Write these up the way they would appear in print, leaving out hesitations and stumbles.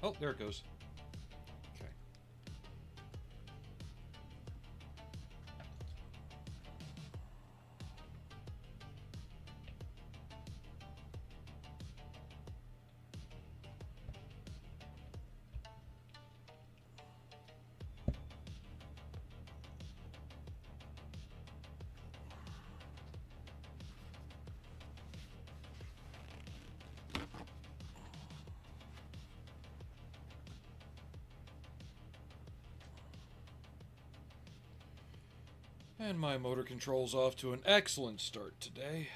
Oh, there it goes. Okay. And my motor control's off to an excellent start today.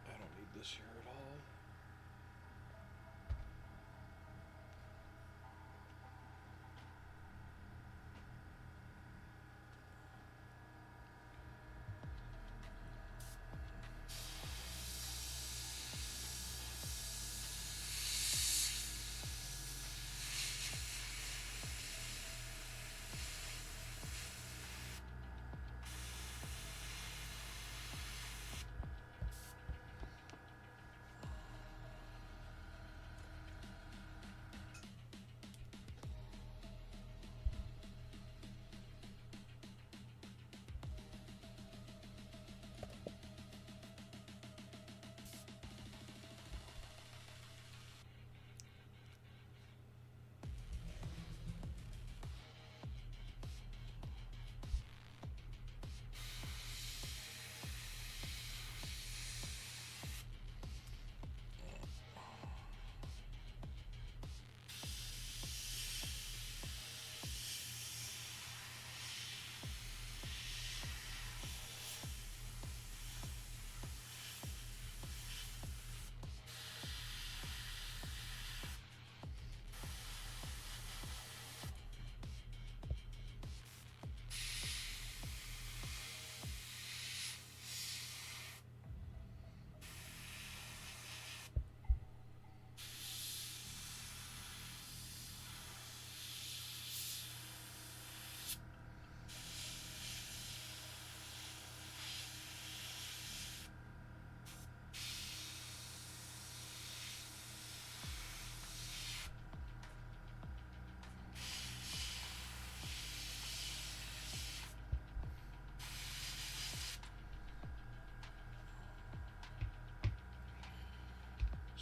I don't need this here at all.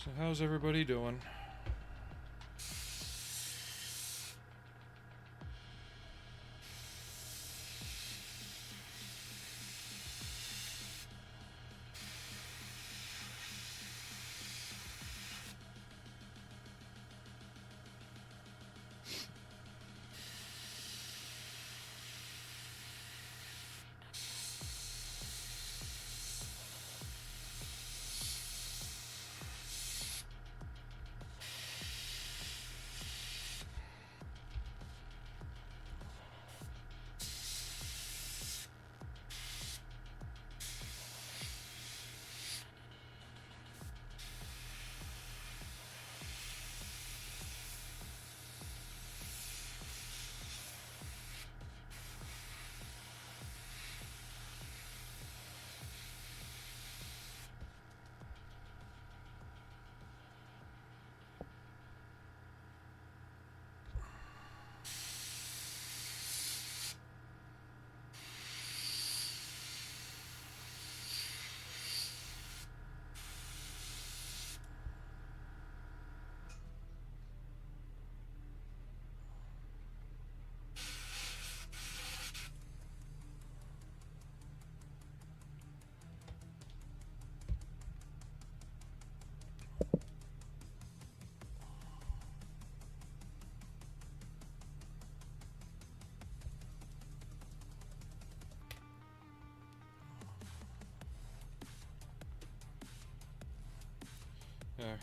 So how's everybody doing?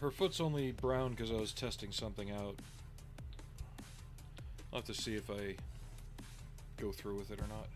Her foot's only brown because I was testing something out. I'll have to see if I go through with it or not.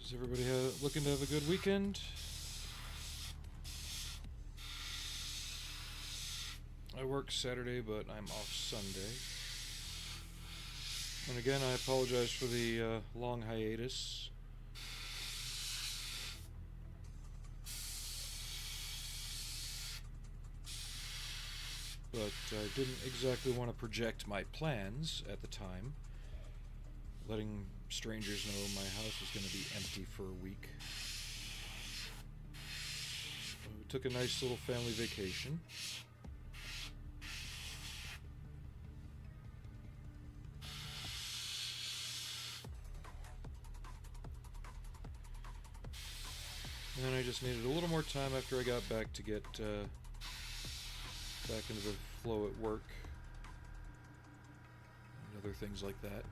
Is everybody looking to have a good weekend? I work Saturday, but I'm off Sunday. And again, I apologize for the long hiatus. But I didn't exactly want to project my plans at the time, letting strangers know my house was going to be empty for a week. We took a nice little family vacation. And then I just needed a little more time after I got back to get back into the flow at work and other things like that.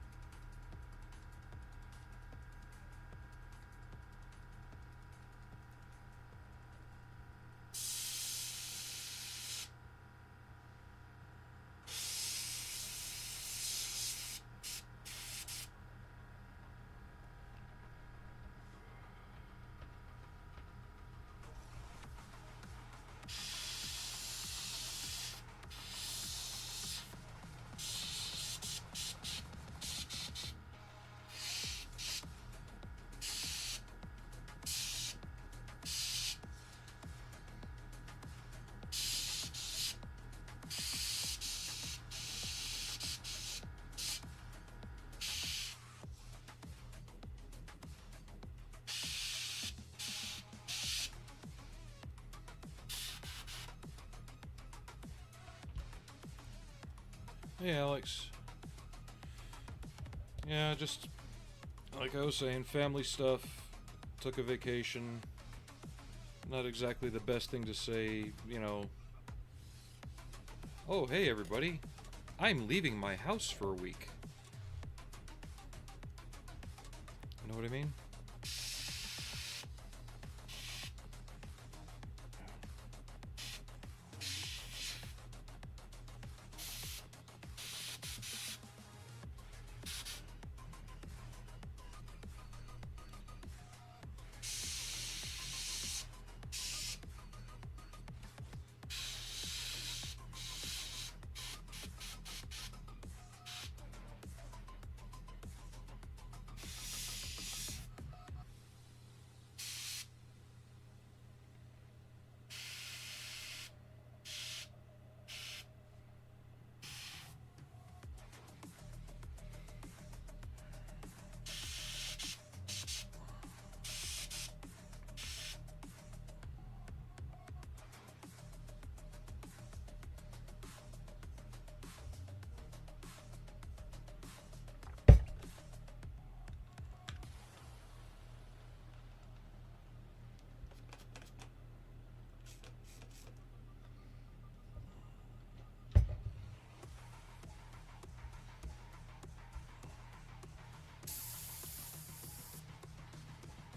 Hey, Alex. Yeah, just like I was saying, family stuff. Took a vacation. Not exactly the best thing to say, you know. Oh, hey, everybody. I'm leaving my house for a week. You know what I mean?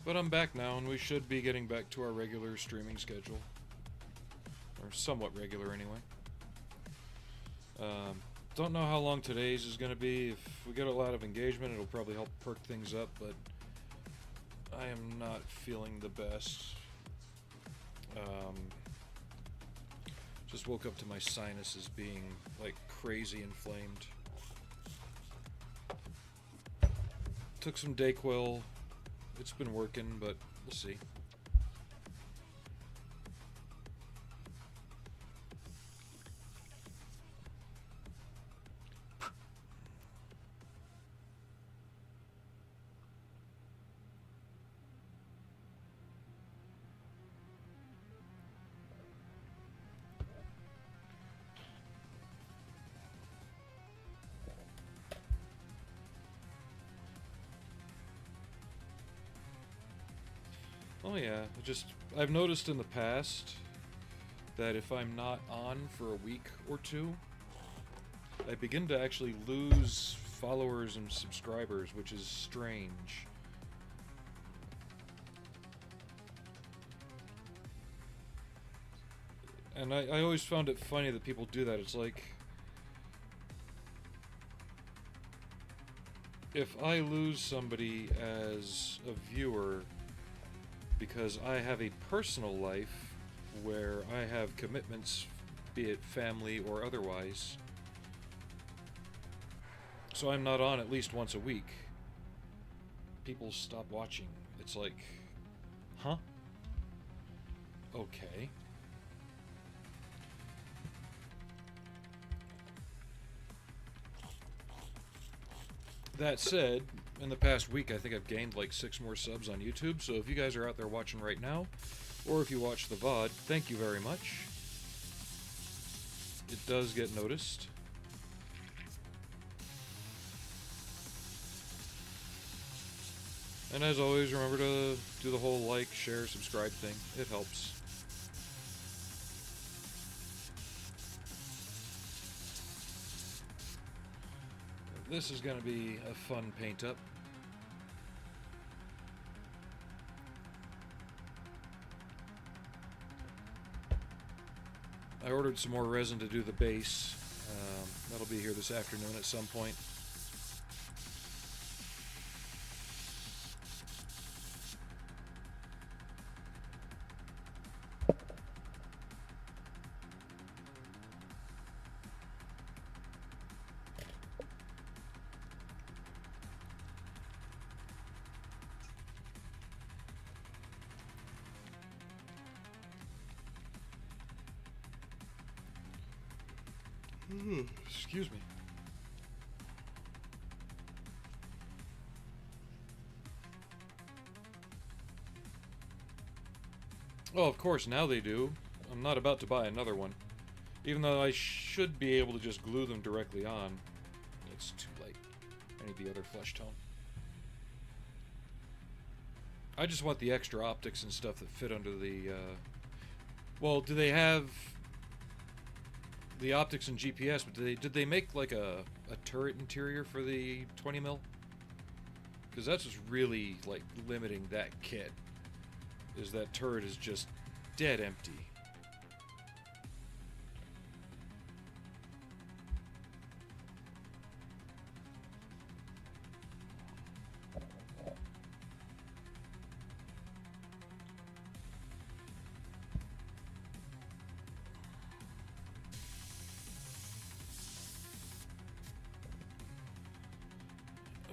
But I'm back now, and we should be getting back to our regular streaming schedule. Or somewhat regular, anyway. Don't know how long today's is going to be. If we get a lot of engagement, it'll probably help perk things up, but I am not feeling the best. Just woke up to my sinuses being, like, crazy inflamed. Took some Dayquil. It's been working, but we'll see. Oh yeah, I've noticed in the past that if I'm not on for a week or two, I begin to actually lose followers and subscribers, which is strange. And I always found it funny that people do that. It's like, if I lose somebody as a viewer because I have a personal life where I have commitments, be it family or otherwise, so I'm not on at least once a week, people stop watching. It's like, huh? Okay. That said, in the past week, I think I've gained like 6 more subs on YouTube, so if you guys are out there watching right now, or if you watch the VOD, thank you very much. It does get noticed. And as always, remember to do the whole like, share, subscribe thing. It helps. This is going to be a fun paint up. I ordered some more resin to do the base. That'll be here this afternoon at some point. Excuse me. Oh, of course, now they do. I'm not about to buy another one. Even though I should be able to just glue them directly on. It's too late. I need the other flesh tone. I just want the extra optics and stuff that fit under the, well, do they have the optics and GPS, but did they make like a turret interior for the 20 mil? Because that's what's really like limiting that kit, is that turret is just dead empty.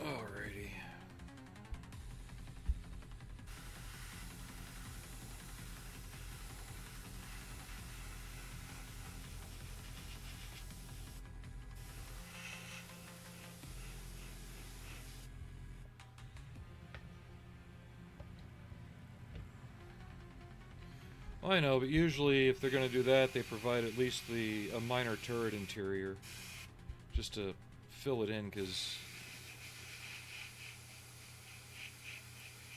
Alrighty. I know, but usually if they're going to do that, they provide at least a minor turret interior, just to fill it in, because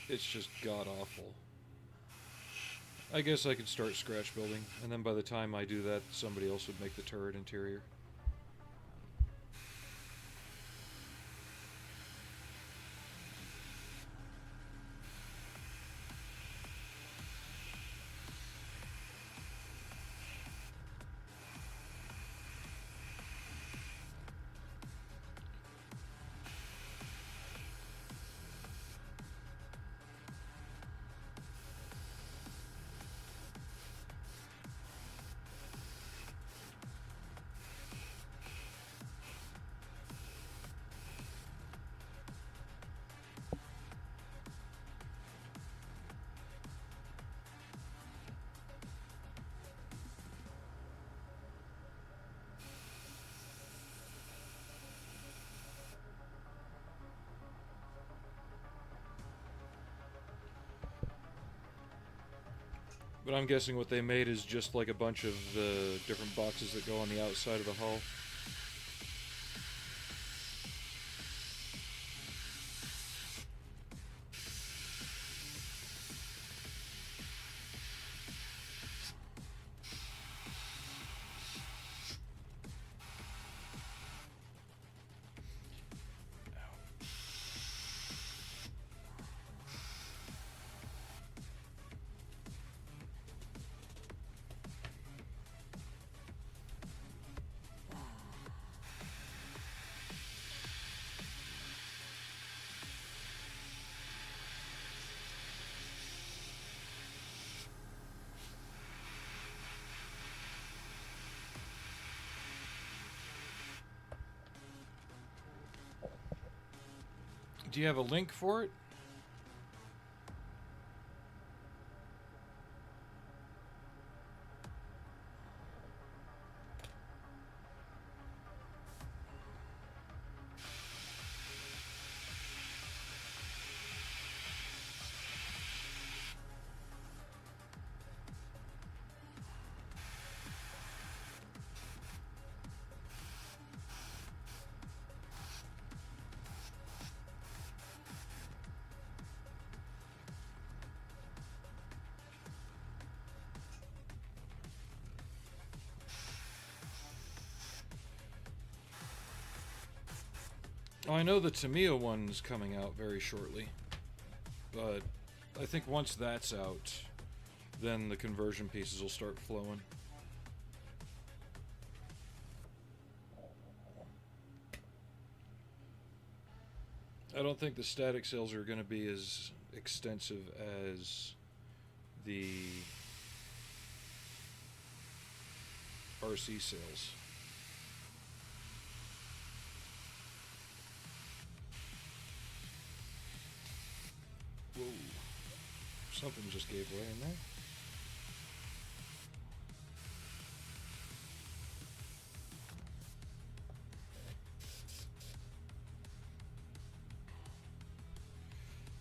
it's just god-awful. I guess I could start scratch building, and then by the time I do that, somebody else would make the turret interior. But I'm guessing what they made is just like a bunch of the different boxes that go on the outside of the hull. Do you have a link for it? Oh, I know the Tamiya one's coming out very shortly, but I think once that's out, then the conversion pieces will start flowing. I don't think the static sales are going to be as extensive as the RC sales. Whoa. Something just gave way in there.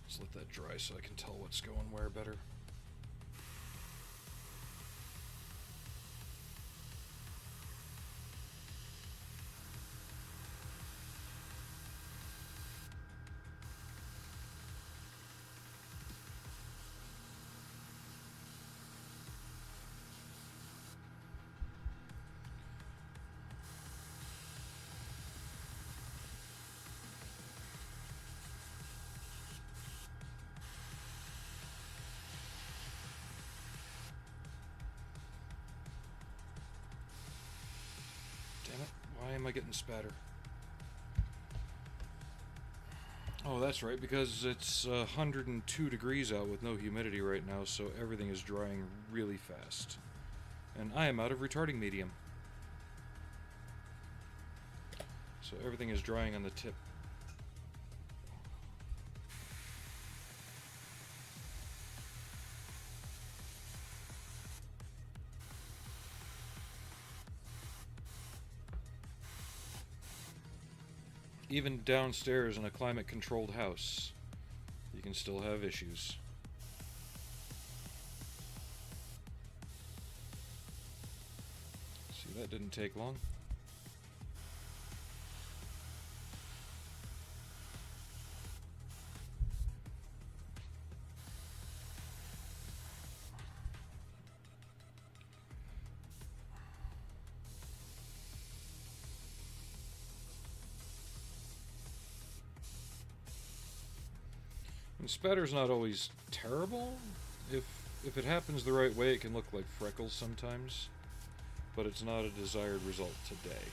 Just let that dry so I can tell what's going where better. am I getting spatter? Oh, that's right, because it's 102 degrees out with no humidity right now, so everything is drying really fast. And I am out of retarding medium. So everything is drying on the tip. Even downstairs in a climate-controlled house, you can still have issues. See, that didn't take long. And spatter's not always terrible. If it happens the right way, it can look like freckles sometimes, but it's not a desired result today.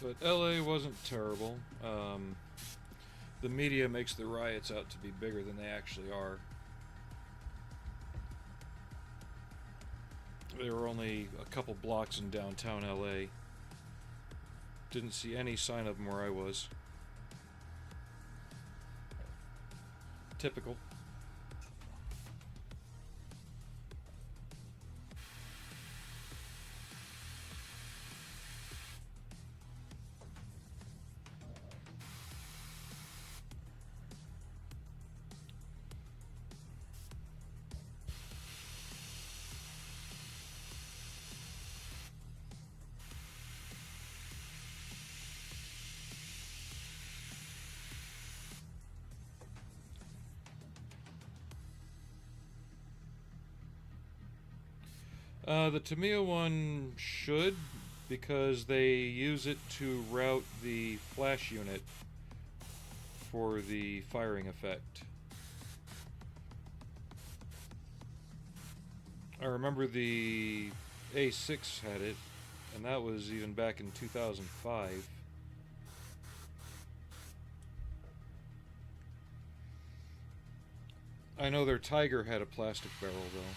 But LA wasn't terrible. The media makes the riots out to be bigger than they actually are. They were only a couple blocks in downtown LA. Didn't see any sign of them where I was. Typical. The Tamiya one should, because they use it to route the flash unit for the firing effect. I remember the A6 had it, and that was even back in 2005. I know their Tiger had a plastic barrel, though.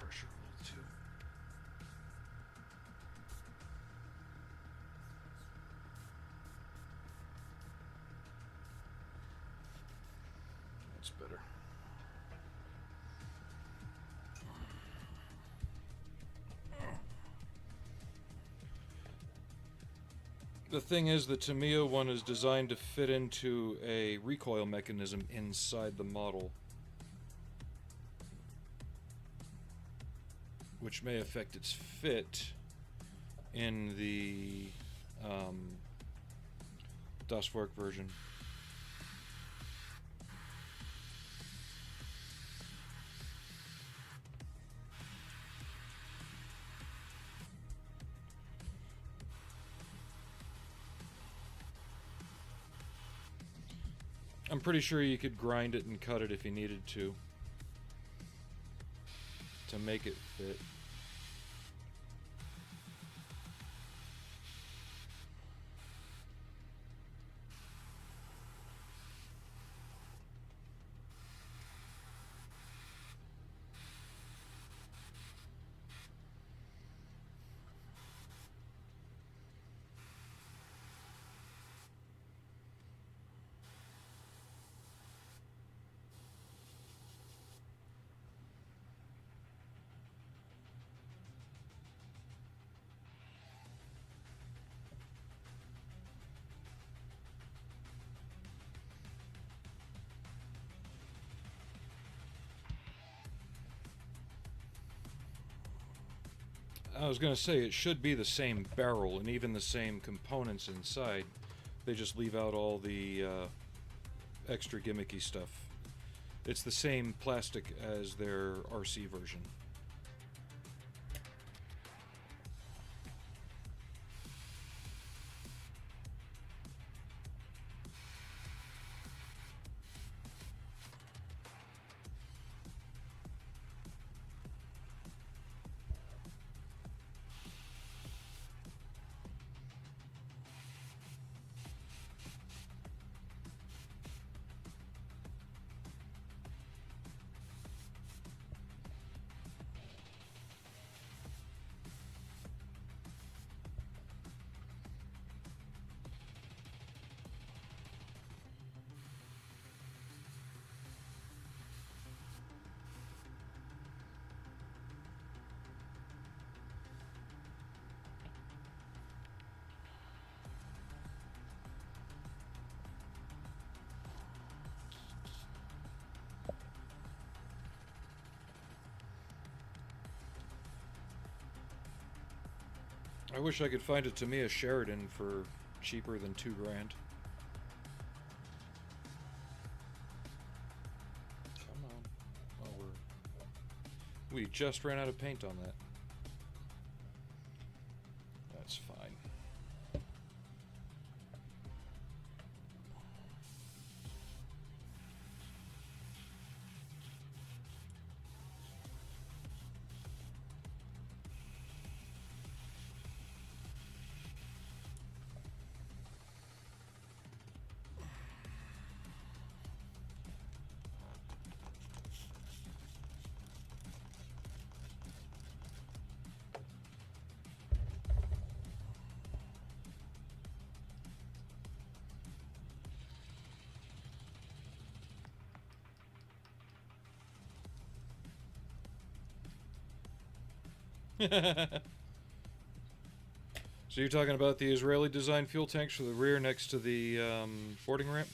pressure a little too. That's better. The thing is, the Tamiya one is designed to fit into a recoil mechanism inside the model, which may affect its fit in the Das Werk version. I'm pretty sure you could grind it and cut it if you needed to make it fit. I was going to say, it should be the same barrel and even the same components inside. They just leave out all the extra gimmicky stuff. It's the same plastic as their RC version. I wish I could find a Tamiya Sheridan for cheaper than $2 grand. Come on. Oh, we just ran out of paint on that. That's fine. So you're talking about the Israeli design fuel tanks for the rear next to the boarding ramp?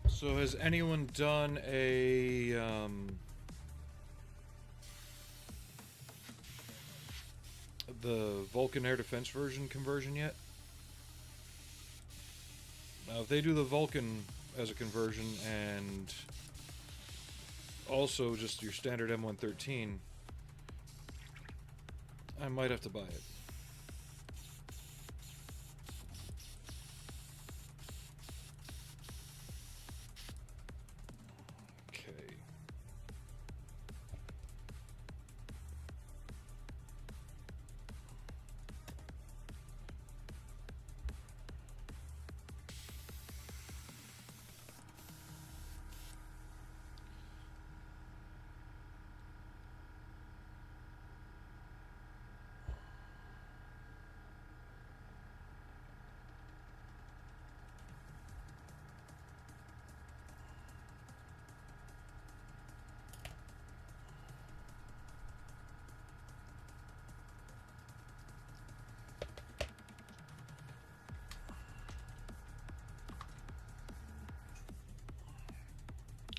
So has anyone done a the Vulcan air defense version conversion yet. Now, if they do the Vulcan as a conversion and also just your standard M113, I might have to buy it. Okay.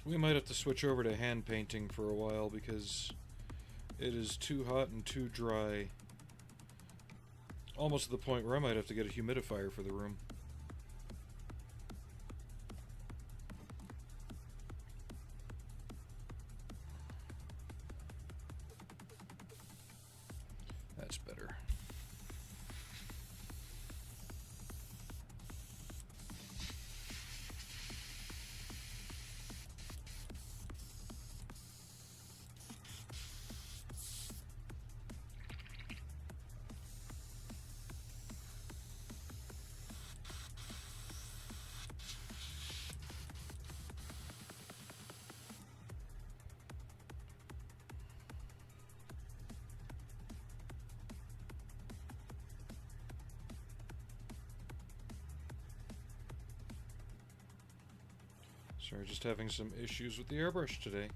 We might have to switch over to hand painting for a while because it is too hot and too dry. Almost to the point where I might have to get a humidifier for the room. That's better. Sorry, just having some issues with the airbrush today.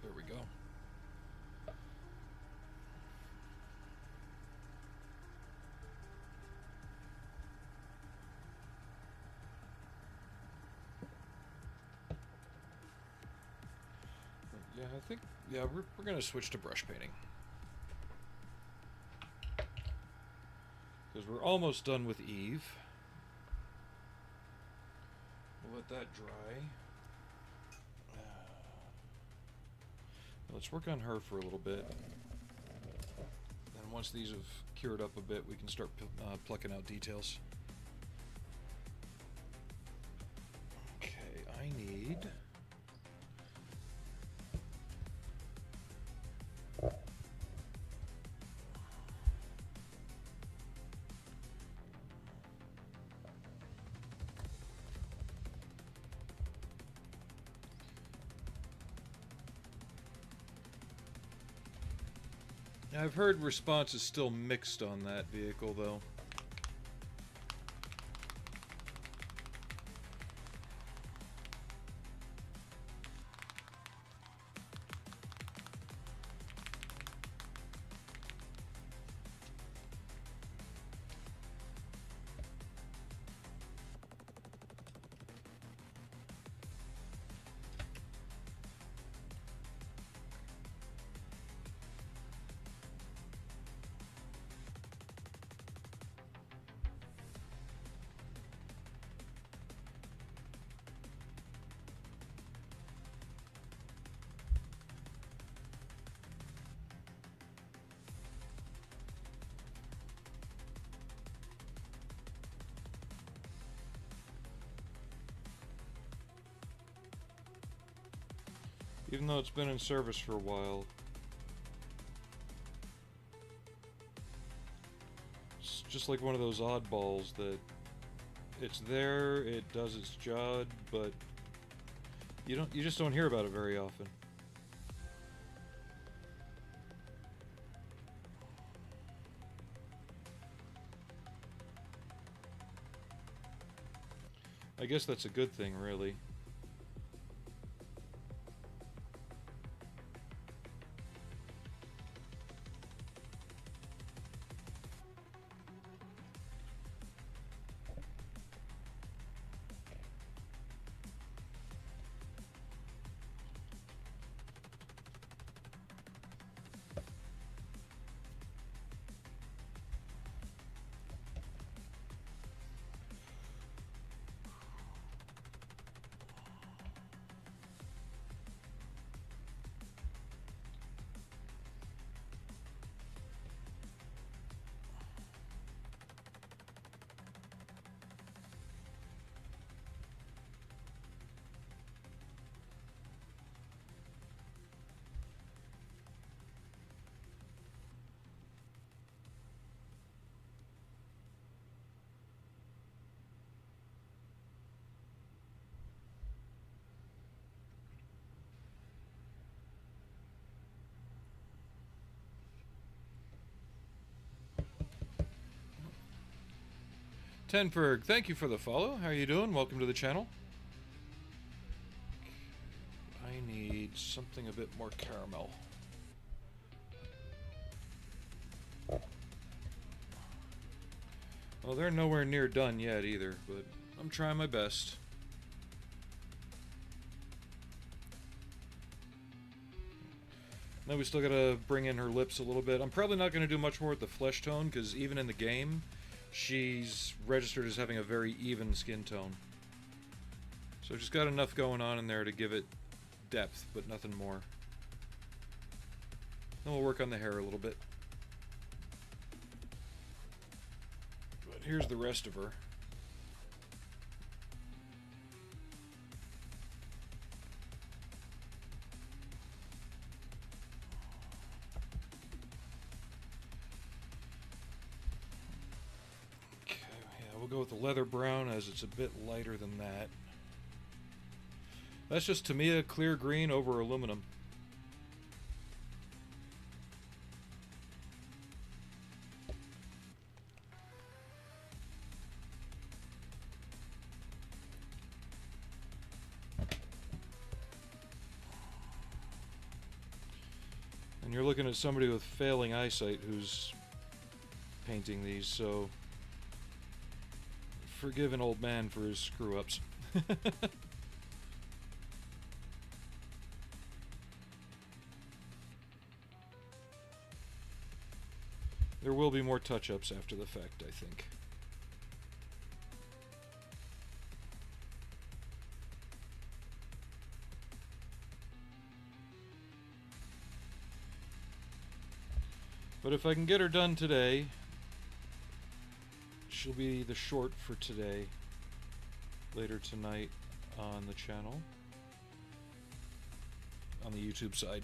There we go. Yeah, I think, yeah, we're gonna switch to brush painting. Because we're almost done with Eve. We'll let that dry. Let's work on her for a little bit. And once these have cured up a bit, we can start plucking out details. Okay, I need... I've heard response is still mixed on that vehicle, though. Even though it's been in service for a while, it's just like one of those oddballs that it's there, it does its job, but you just don't hear about it very often. I guess that's a good thing, really. Tenberg, thank you for the follow. How are you doing? Welcome to the channel. I need something a bit more caramel. Well, they're nowhere near done yet either, but I'm trying my best. Now we still gotta bring in her lips a little bit. I'm probably not gonna do much more with the flesh tone, because even in the game, she's registered as having a very even skin tone. So just got enough going on in there to give it depth, but nothing more. Then we'll work on the hair a little bit. But here's the rest of her. Okay, yeah, we'll go with the leather brown as it's a bit lighter than that. That's just Tamiya clear green over aluminum. And you're looking at somebody with failing eyesight who's painting these, so forgive an old man for his screw-ups. There will be more touch-ups after the fact, I think. But if I can get her done today, she'll be the short for today, later tonight on the channel, on the YouTube side.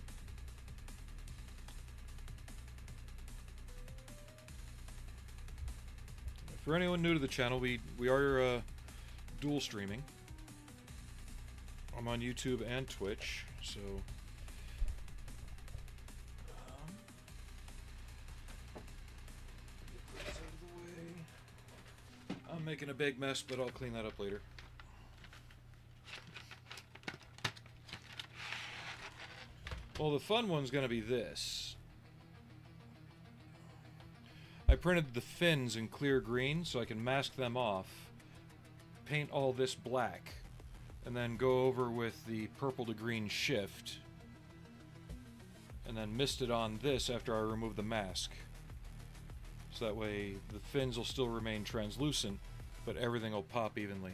For anyone new to the channel, we are dual streaming. I'm on YouTube and Twitch, so get this out of the way. I'm making a big mess, but I'll clean that up later. Well, the fun one's gonna be this. I printed the fins in clear green so I can mask them off, paint all this black, and then go over with the purple to green shift, and then mist it on this after I remove the mask. So that way the fins will still remain translucent, but everything will pop evenly.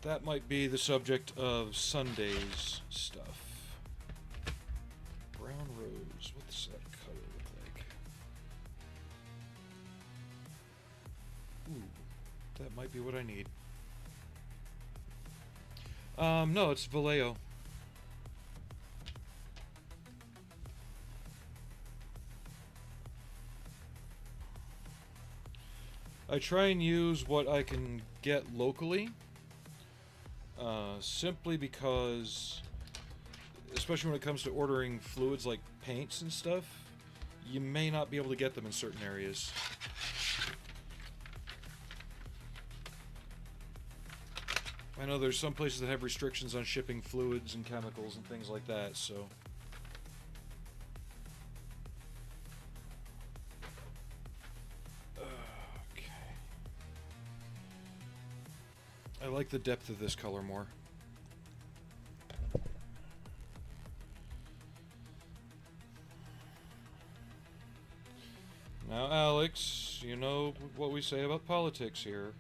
That might be the subject of Sunday's stuff. Brown rose. What's that color look like? Ooh, that might be what I need. No, it's Vallejo. I try and use what I can get locally. Simply because especially when it comes to ordering fluids like paints and stuff, you may not be able to get them in certain areas. I know there's some places that have restrictions on shipping fluids and chemicals and things like that, so... Okay. I like the depth of this color more. Now, Alex, you know what we say about politics here.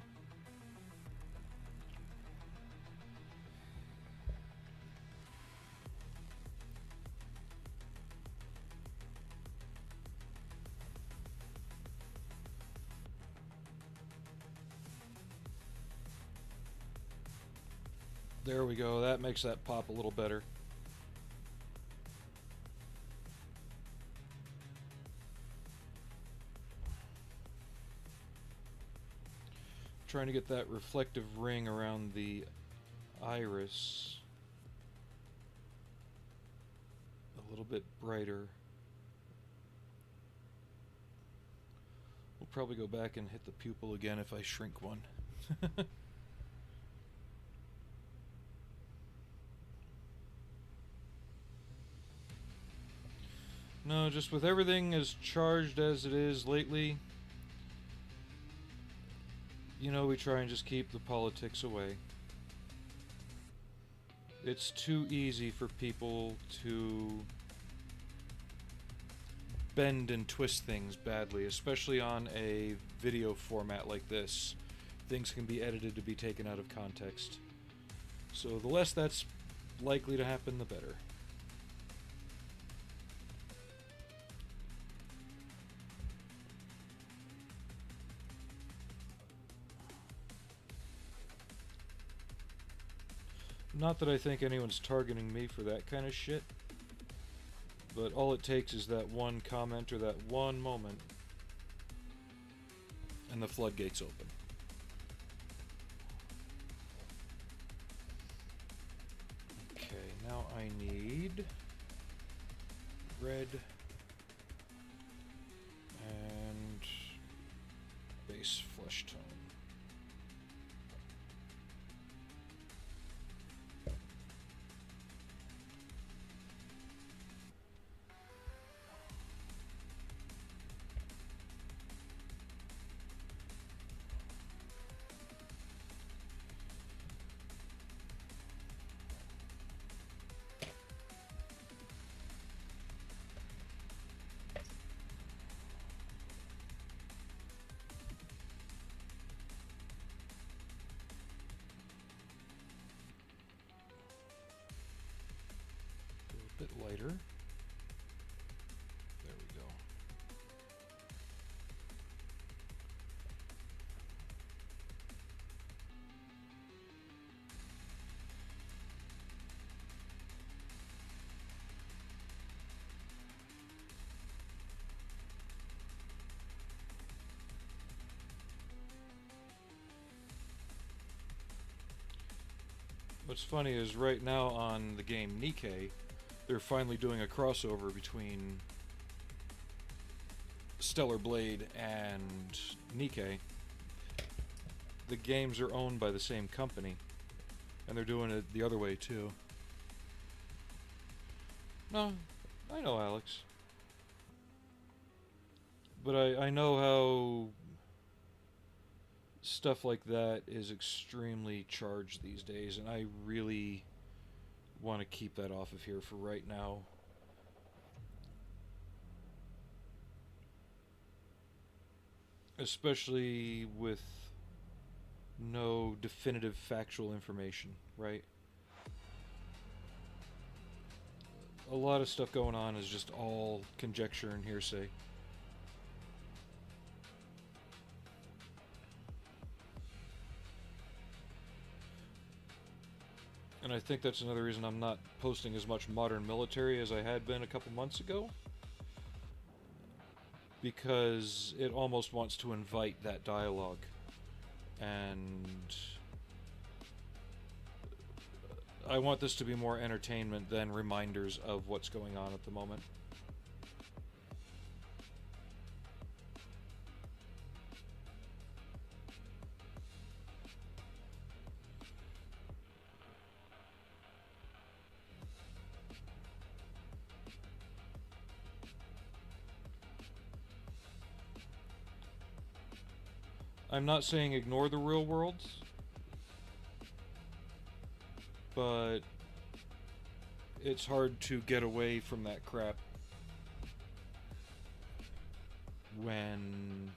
There we go, that makes that pop a little better. Trying to get that reflective ring around the iris a little bit brighter. We'll probably go back and hit the pupil again if I shrink one. No, just with everything as charged as it is lately, you know, we try and just keep the politics away. It's too easy for people to bend and twist things badly, especially on a video format like this. Things can be edited to be taken out of context. So the less that's likely to happen, the better. Not that I think anyone's targeting me for that kind of shit, but all it takes is that one comment or that one moment, and the floodgates open. Okay, now I need red and base flesh tone. Bit lighter. There we go. What's funny is right now on the game Nikke, they're finally doing a crossover between Stellar Blade and Nikke. The games are owned by the same company, and they're doing it the other way too. No, I know, Alex. But I know how stuff like that is extremely charged these days, and I really want to keep that off of here for right now. Especially with no definitive factual information, right? A lot of stuff going on is just all conjecture and hearsay. And I think that's another reason I'm not posting as much modern military as I had been a couple months ago. Because it almost wants to invite that dialogue. And I want this to be more entertainment than reminders of what's going on at the moment. I'm not saying ignore the real world, but it's hard to get away from that crap when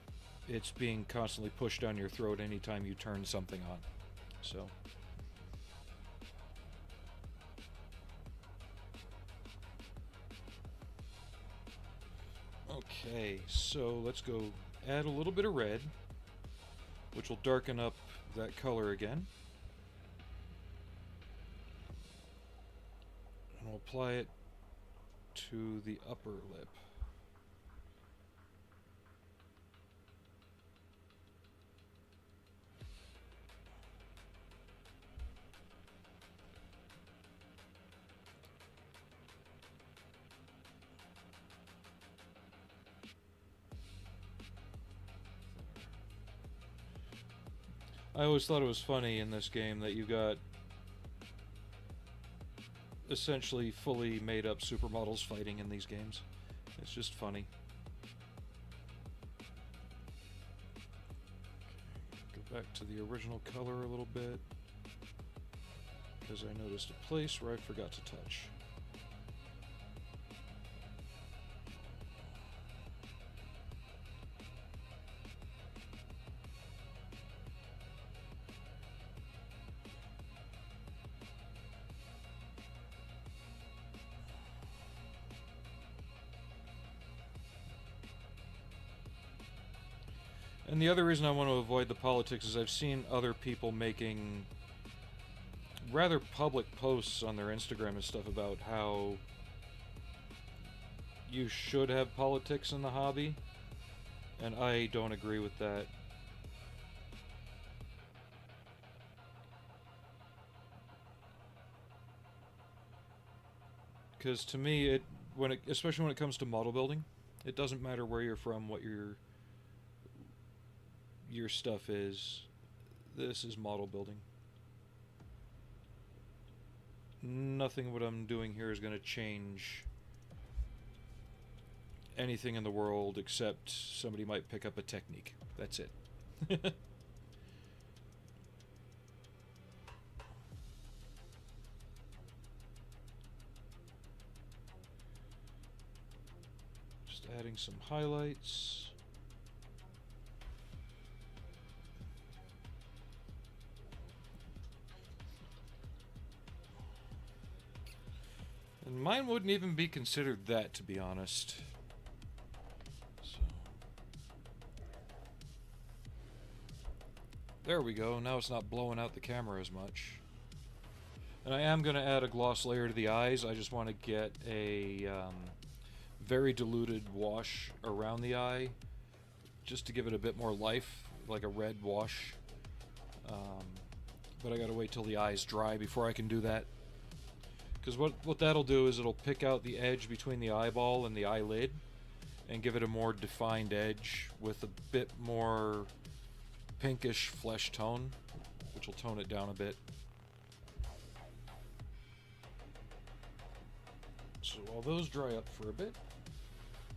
it's being constantly pushed down your throat anytime you turn something on. So okay, so let's go add a little bit of red, which will darken up that color again. And we'll apply it to the upper lip. I always thought it was funny in this game that you got essentially fully made up supermodels fighting in these games. It's just funny. Go back to the original color a little bit, because I noticed a place where I forgot to touch. And the other reason I want to avoid the politics is I've seen other people making rather public posts on their Instagram and stuff about how you should have politics in the hobby, and I don't agree with that. Because to me, especially when it comes to model building, it doesn't matter where you're from, what your stuff is. This is model building. Nothing what I'm doing here is going to change anything in the world except somebody might pick up a technique. That's it. Just adding some highlights. And mine wouldn't even be considered that, to be honest. So there we go. Now it's not blowing out the camera as much. And I am going to add a gloss layer to the eyes. I just want to get a very diluted wash around the eye, just to give it a bit more life, like a red wash. But I gotta wait till the eyes dry before I can do that. Because what that'll do is it'll pick out the edge between the eyeball and the eyelid and give it a more defined edge with a bit more pinkish flesh tone, which will tone it down a bit. So while those dry up for a bit,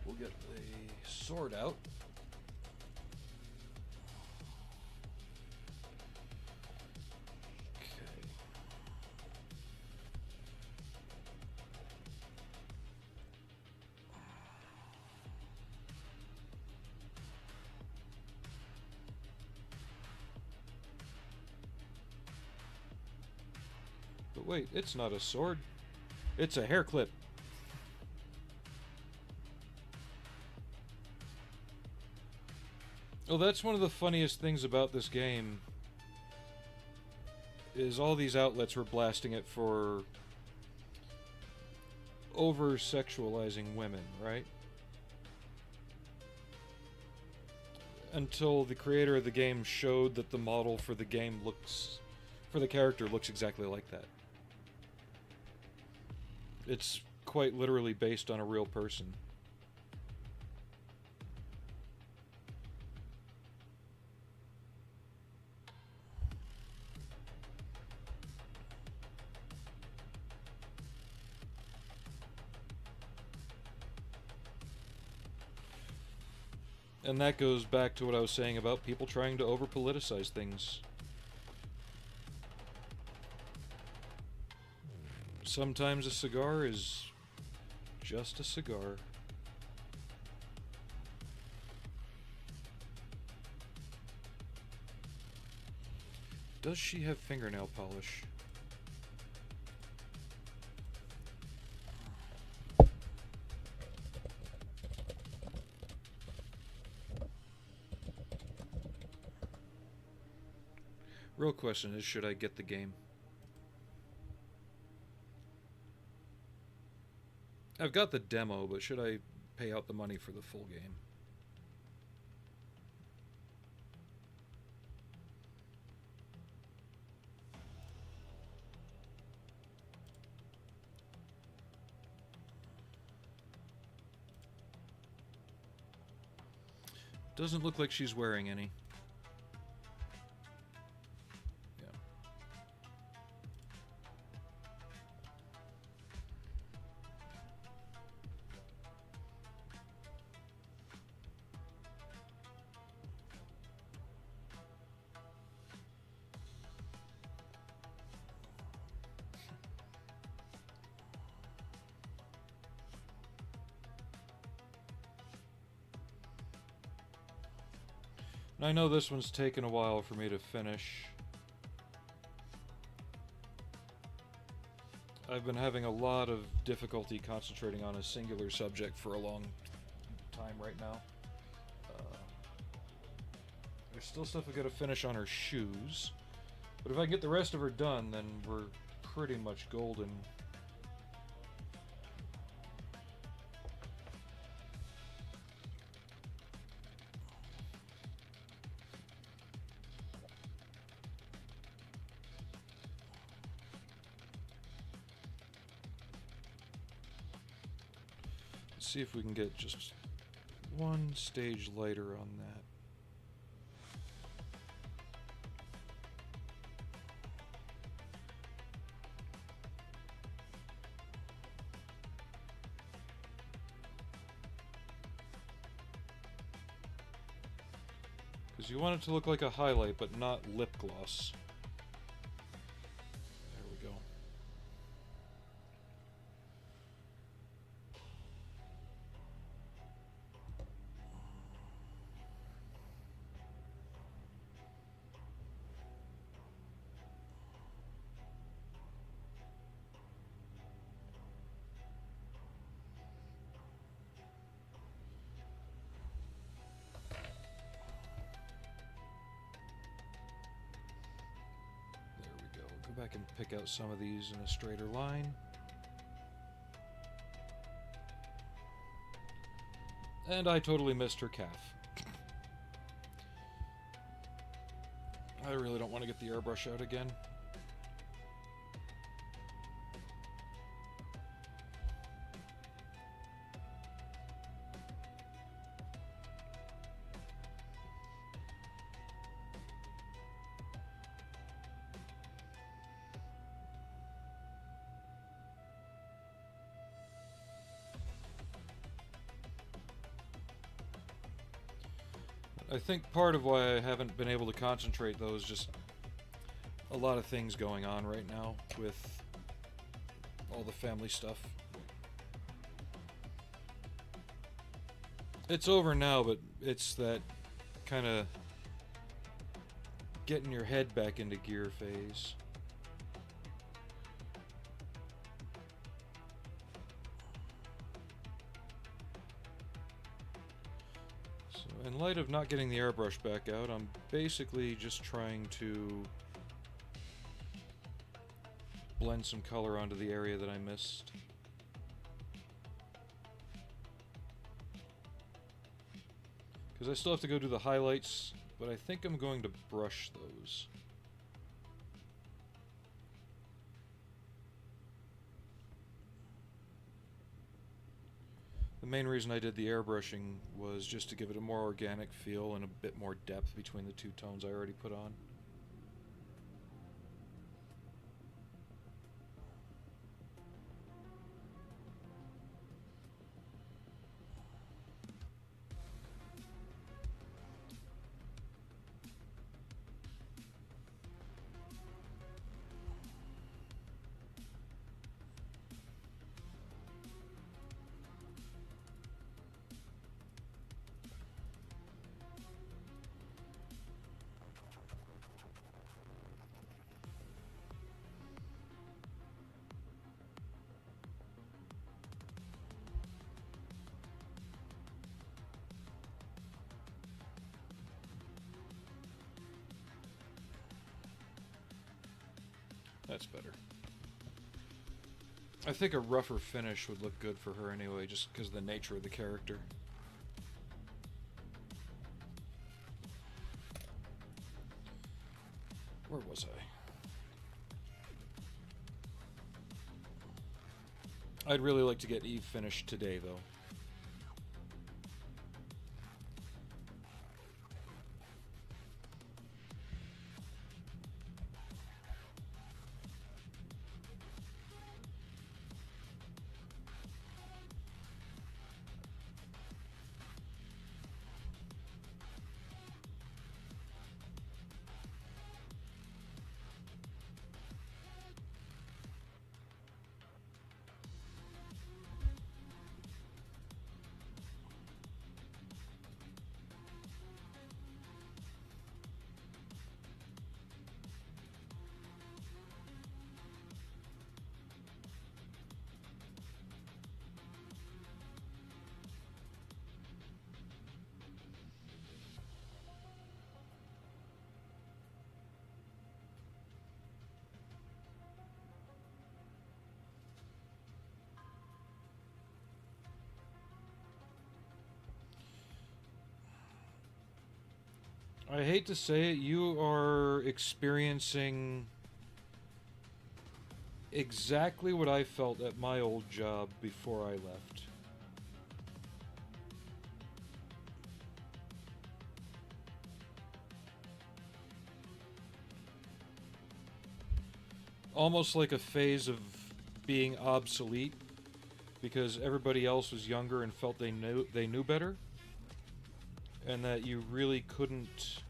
we'll get the sword out. But wait, it's not a sword. It's a hair clip. Well, that's one of the funniest things about this game, is all these outlets were blasting it for over-sexualizing women, right? Until the creator of the game showed that the model for the game for the character looks exactly like that. It's quite literally based on a real person. And that goes back to what I was saying about people trying to over-politicize things. Sometimes a cigar is just a cigar. Does she have fingernail polish? Real question is, should I get the game? I've got the demo, but should I pay out the money for the full game? Doesn't look like she's wearing any. Yeah. I know this one's taken a while for me to finish. I've been having a lot of difficulty concentrating on a singular subject for a long time right now. There's still stuff I gotta finish on her shoes, but if I can get the rest of her done, then we're pretty much golden. See if we can get just one stage lighter on that. Because you want it to look like a highlight, but not lip gloss. There we go. Back and pick out some of these in a straighter line. And I totally missed her calf. I really don't want to get the airbrush out again. I think part of why I haven't been able to concentrate, though, is just a lot of things going on right now with all the family stuff. It's over now, but it's that kind of getting your head back into gear phase. In light of not getting the airbrush back out, I'm basically just trying to blend some color onto the area that I missed. Because I still have to go do the highlights, but I think I'm going to brush those. The main reason I did the airbrushing was just to give it a more organic feel and a bit more depth between the two tones I already put on. That's better. I think a rougher finish would look good for her anyway, just because of the nature of the character. Where was I? I'd really like to get Eve finished today, though. I hate to say it, you are experiencing exactly what I felt at my old job before I left. Almost like a phase of being obsolete because everybody else was younger and felt they knew better, and that you really couldn't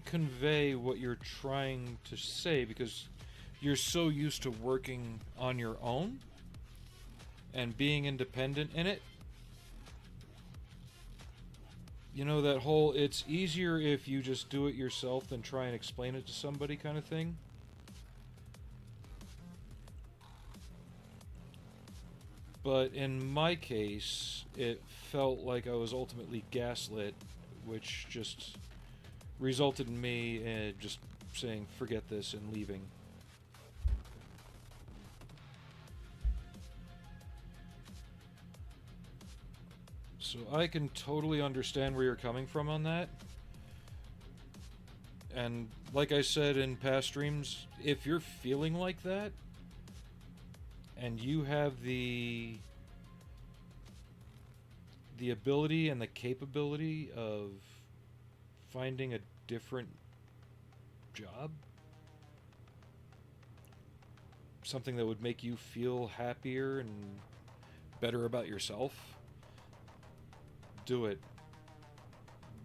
convey what you're trying to say because you're so used to working on your own and being independent in it. You know, that whole it's easier if you just do it yourself than try and explain it to somebody kind of thing. But in my case, it felt like I was ultimately gaslit, which just resulted in me just saying, forget this, and leaving. So I can totally understand where you're coming from on that. And like I said in past streams, if you're feeling like that, and you have the ability and the capability of finding a different job, something that would make you feel happier and better about yourself, do it.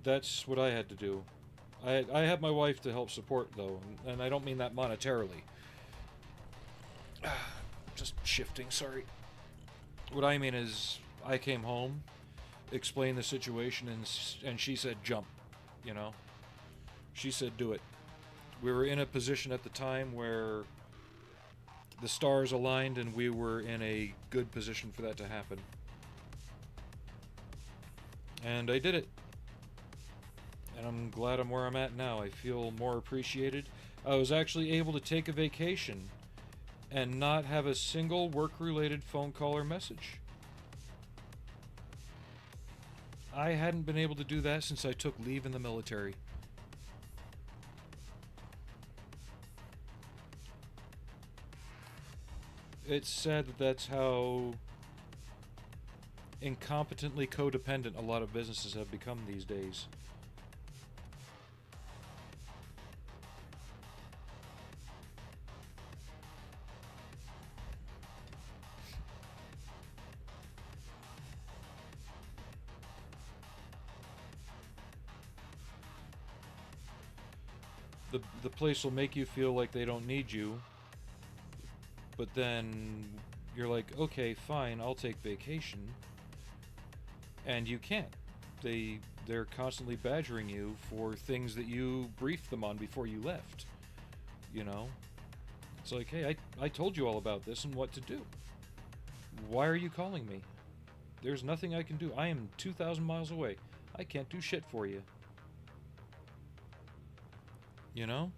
That's what I had to do. I have my wife to help support, though, and I don't mean that monetarily. Just shifting, sorry. What I mean is, I came home, explained the situation, and she said jump, you know? She said do it. We were in a position at the time where the stars aligned and we were in a good position for that to happen. And I did it. And I'm glad I'm where I'm at now. I feel more appreciated. I was actually able to take a vacation and not have a single work-related phone call or message. I hadn't been able to do that since I took leave in the military. it's sad that that's how incompetently codependent a lot of businesses have become these days. The place will make you feel like they don't need you, but then you're like, okay, fine, I'll take vacation, and you can't. They're constantly badgering you for things that you briefed them on before you left. You know, it's like, hey, I told you all about this and what to do. Why are you calling me? There's nothing I can do. I am 2,000 miles away. I can't do shit for you. You know?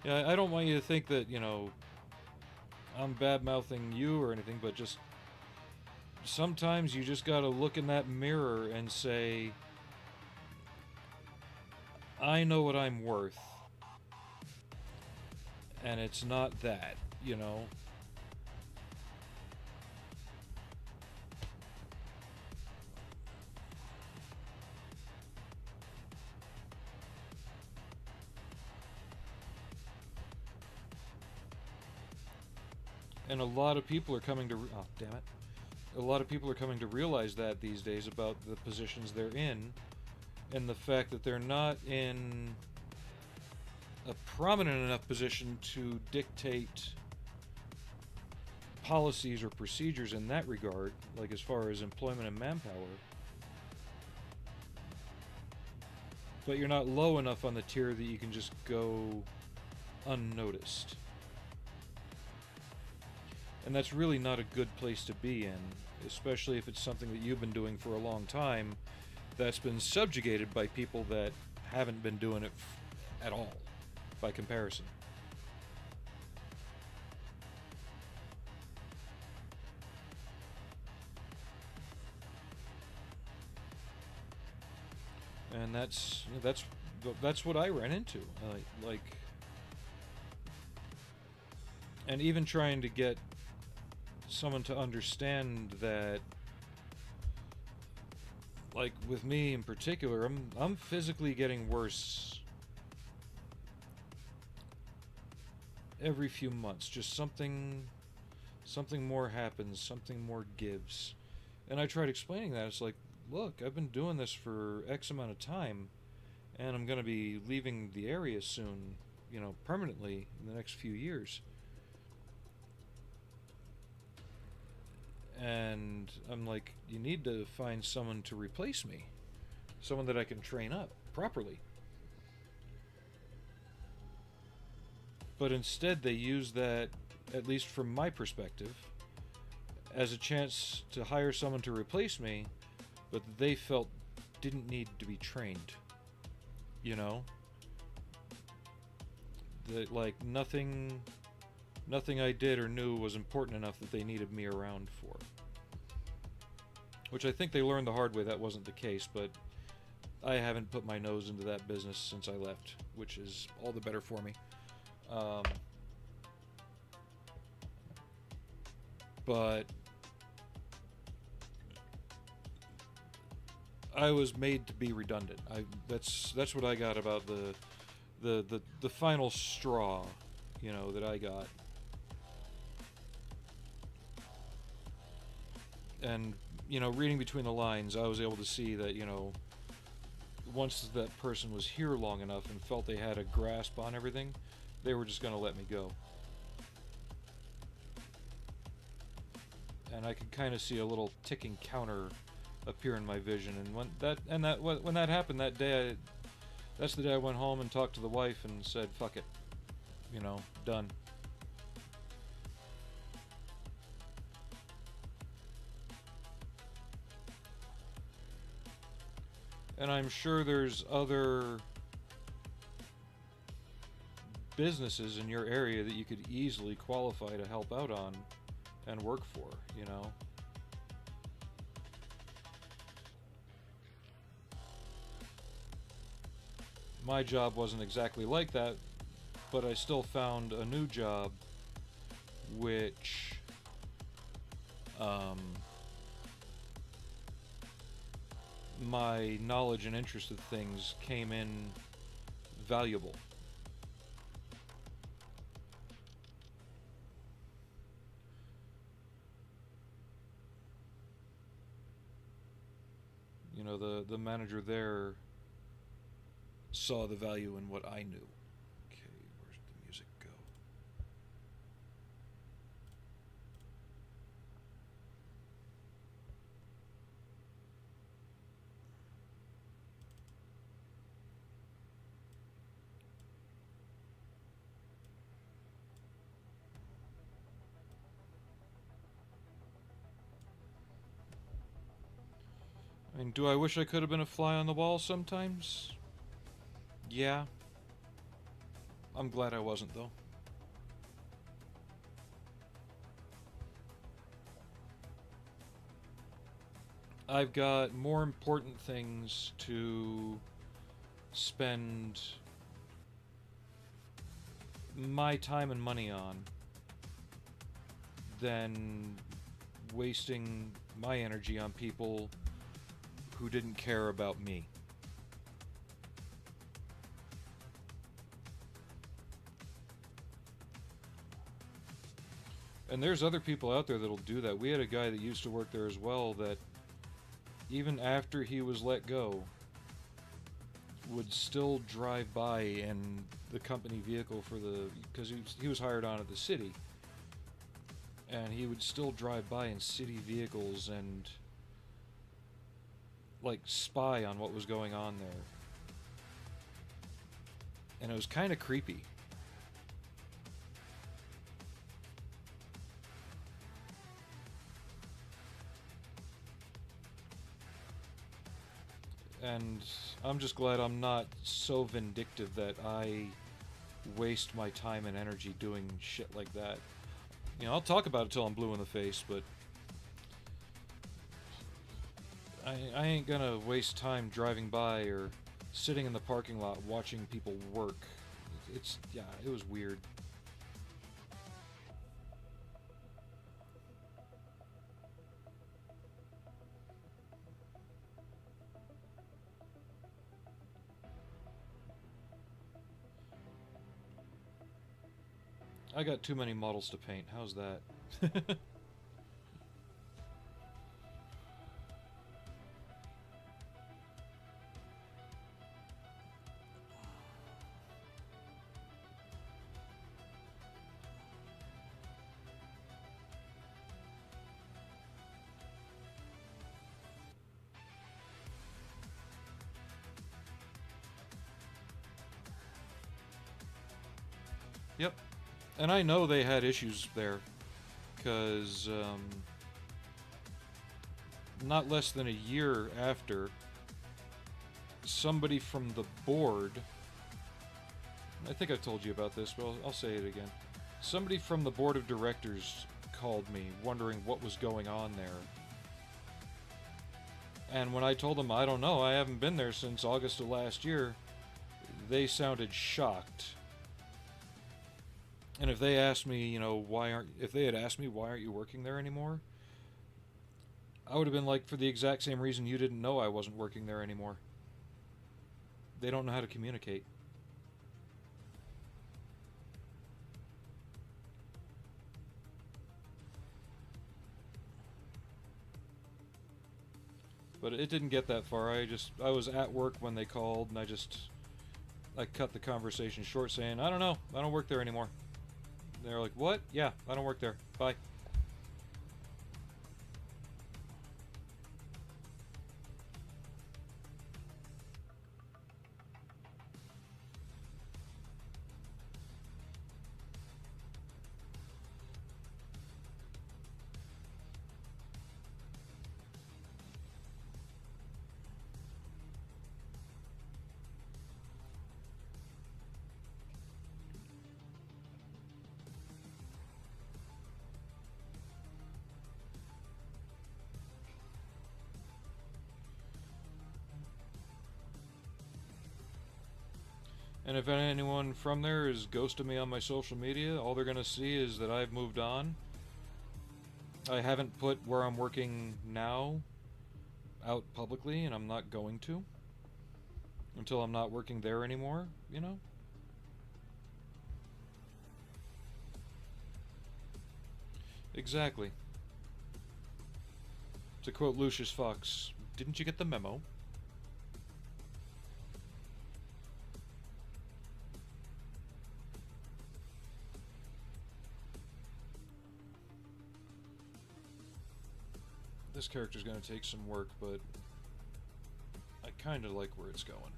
Yeah, I don't want you to think that, you know, I'm bad mouthing you or anything, but just sometimes you just gotta look in that mirror and say, I know what I'm worth, and it's not that, you know? And a lot of people are coming to, oh, damn it. A lot of people are coming to realize that these days about the positions they're in, and the fact that they're not in a prominent enough position to dictate policies or procedures in that regard, like as far as employment and manpower. But you're not low enough on the tier that you can just go unnoticed. And that's really not a good place to be in, especially if it's something that you've been doing for a long time that's been subjugated by people that haven't been doing it at all, by comparison. And that's what I ran into. Like, and even trying to get someone to understand that, like with me in particular, I'm physically getting worse every few months. Just something more happens, something more gives. And I tried explaining that. It's like, look, I've been doing this for X amount of time, and I'm going to be leaving the area soon, you know, permanently in the next few years. And I'm like, you need to find someone to replace me, someone that I can train up properly. But instead, they use that, at least from my perspective, as a chance to hire someone to replace me, but they felt didn't need to be trained. You know? That, like, nothing I did or knew was important enough that they needed me around for. Which I think they learned the hard way that wasn't the case, but I haven't put my nose into that business since I left, which is all the better for me. But I was made to be redundant. That's what I got about the final straw, you know, that I got. And, you know, reading between the lines, I was able to see that, you know, once that person was here long enough and felt they had a grasp on everything, they were just going to let me go. And I could kind of see a little ticking counter appear in my vision. And when that happened that day, that's the day I went home and talked to the wife and said, "Fuck it, you know, done." And I'm sure there's other businesses in your area that you could easily qualify to help out on and work for, you know? My job wasn't exactly like that, but I still found a new job which my knowledge and interest of things came in valuable. You know, the manager there saw the value in what I knew. Okay, where's the music go? I mean, do I wish I could have been a fly on the wall sometimes? Yeah. I'm glad I wasn't, though. I've got more important things to spend my time and money on than wasting my energy on people who didn't care about me. And there's other people out there that'll do that. We had a guy that used to work there as well that even after he was let go would still drive by in the company vehicle for the, because he was hired on at the city, and he would still drive by in city vehicles and like spy on what was going on there. And it was kind of creepy. And I'm just glad I'm not so vindictive that I waste my time and energy doing shit like that. You know, I'll talk about it till I'm blue in the face, but I ain't gonna waste time driving by or sitting in the parking lot watching people work. It's, yeah, it was weird. I got too many models to paint. How's that? Yep. And I know they had issues there, because not less than a year after, somebody from the board, I think I've told you about this, but I'll say it again. Somebody from the board of directors called me, wondering what was going on there. And when I told them, I don't know, I haven't been there since August of last year, they sounded shocked. And if they asked me, you know, if they had asked me why aren't you working there anymore, I would have been like, for the exact same reason you didn't know I wasn't working there anymore. They don't know how to communicate. But it didn't get that far. I was at work when they called, and I cut the conversation short saying, I don't know, I don't work there anymore. They're like, what? Yeah, I don't work there. Bye. And if anyone from there is ghosting me on my social media, all they're going to see is that I've moved on. I haven't put where I'm working now out publicly, and I'm not going to until I'm not working there anymore, you know? Exactly. To quote Lucius Fox, didn't you get the memo? This character's gonna take some work, but I kinda like where it's going.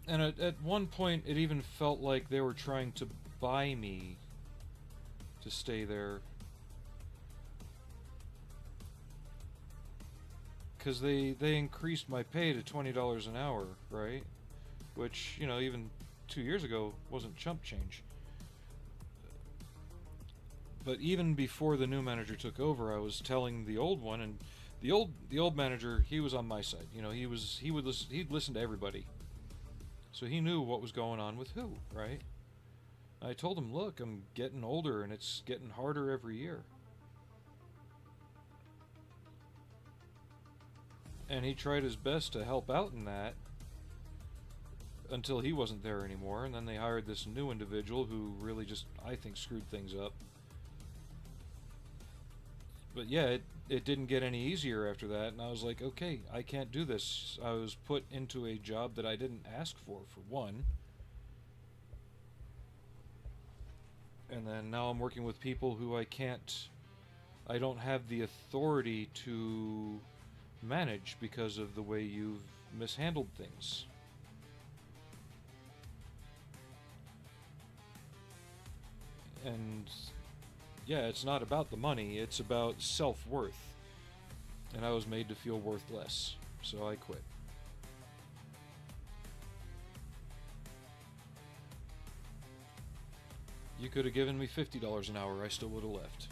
And at one point, it even felt like they were trying to buy me to stay there. Because they increased my pay to $20 an hour, right? Which, you know, even 2 years ago wasn't chump change. But even before the new manager took over, I was telling the old one, and the old manager, he was on my side. You know, he'd listen to everybody. So he knew what was going on with who, right? I told him, look, I'm getting older and it's getting harder every year. And he tried his best to help out in that until he wasn't there anymore, and then they hired this new individual who really just, I think, screwed things up. But yeah, it didn't get any easier after that, and I was like, okay, I can't do this. I was put into a job that I didn't ask for one. And then now I'm working with people who I don't have the authority to manage because of the way you've mishandled things. And yeah, it's not about the money, it's about self-worth. And I was made to feel worthless, so I quit. You could have given me $50 an hour, I still would have left.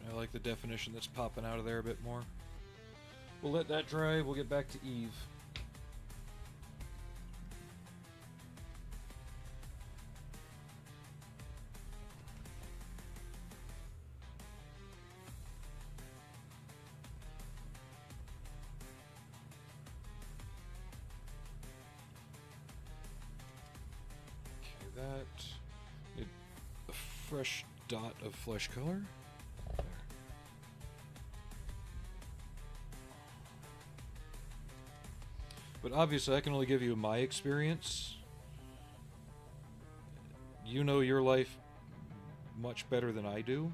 I like the definition that's popping out of there a bit more. We'll let that dry, we'll get back to Eve. Okay, that... Need a fresh dot of flesh color. But obviously I can only give you my experience. You know your life much better than I do.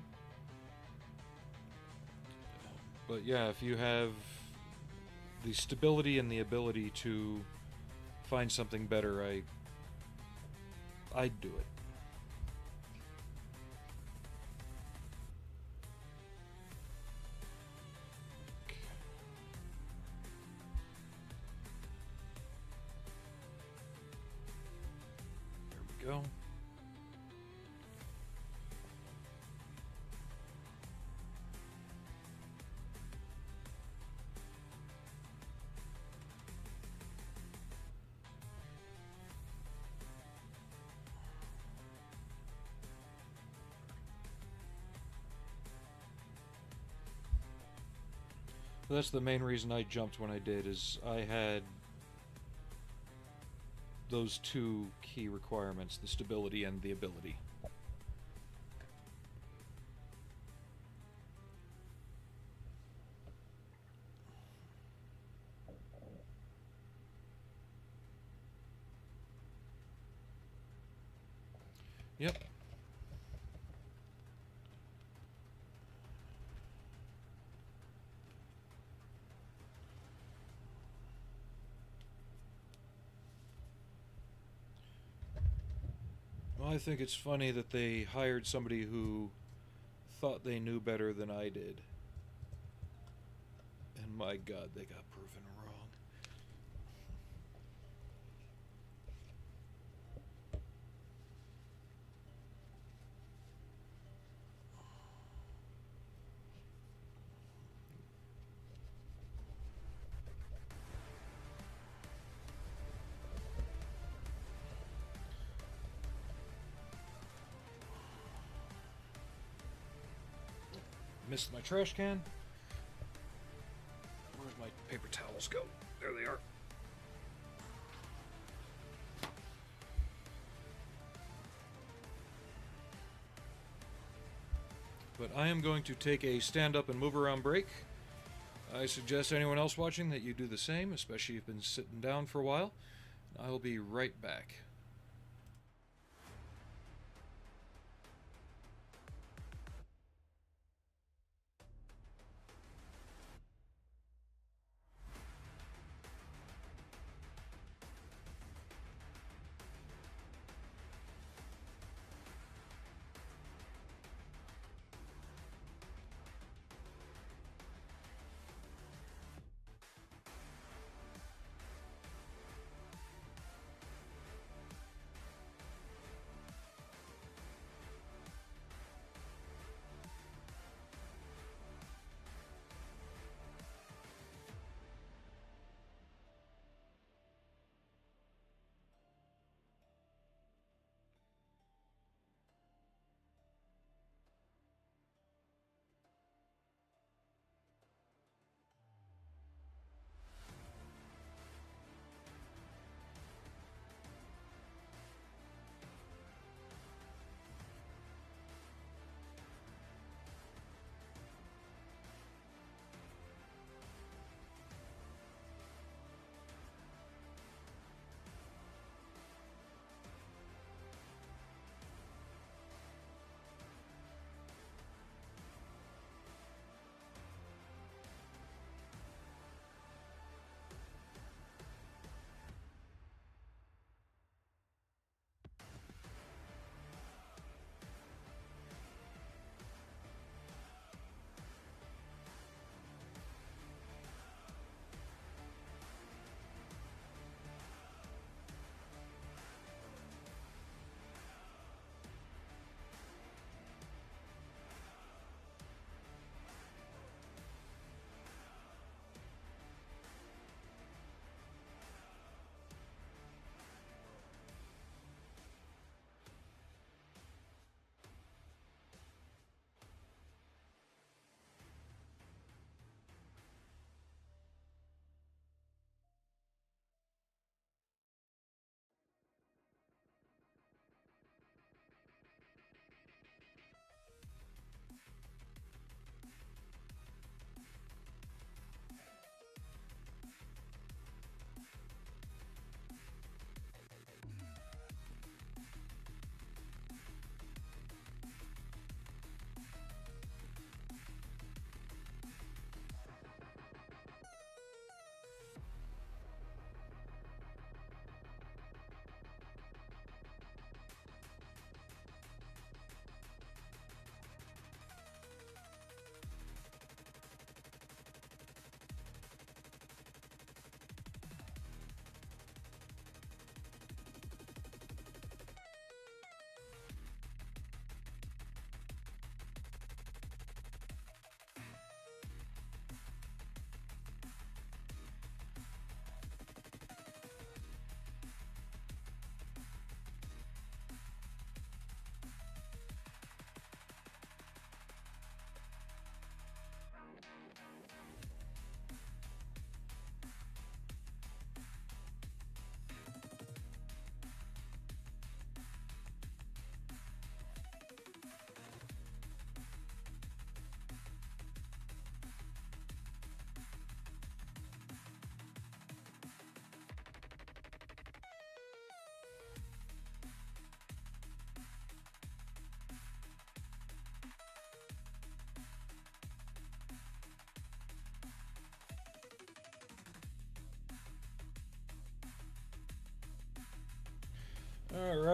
But yeah, if you have the stability and the ability to find something better, I'd do it. Go. That's the main reason I jumped when I did, is I had those two key requirements, the stability and the ability. Yep. Well, I think it's funny that they hired somebody who thought they knew better than I did. And my God, they got proven wrong. Missed my trash can. Where's my paper towels go? There they are. But I am going to take a stand up and move around break. I suggest anyone else watching that you do the same, especially if you've been sitting down for a while. I will be right back.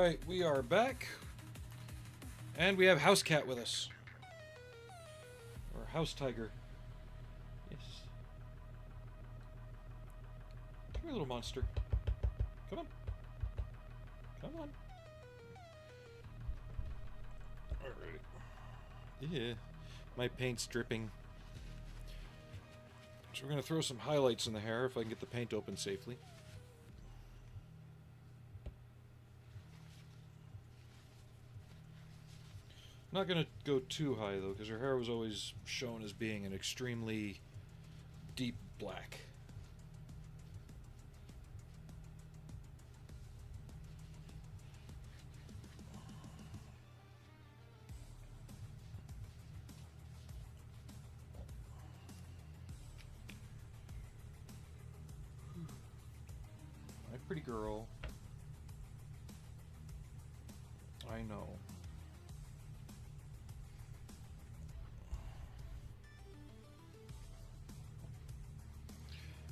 Alright, we are back. And we have House Cat with us. Or House Tiger. Yes. Come here, little monster. Come on. Come on. Alright. Yeah. My paint's dripping. So we're going to throw some highlights in the hair if I can get the paint open safely. Not going to go too high though, because her hair was always shown as being an extremely deep black. My pretty girl. I know.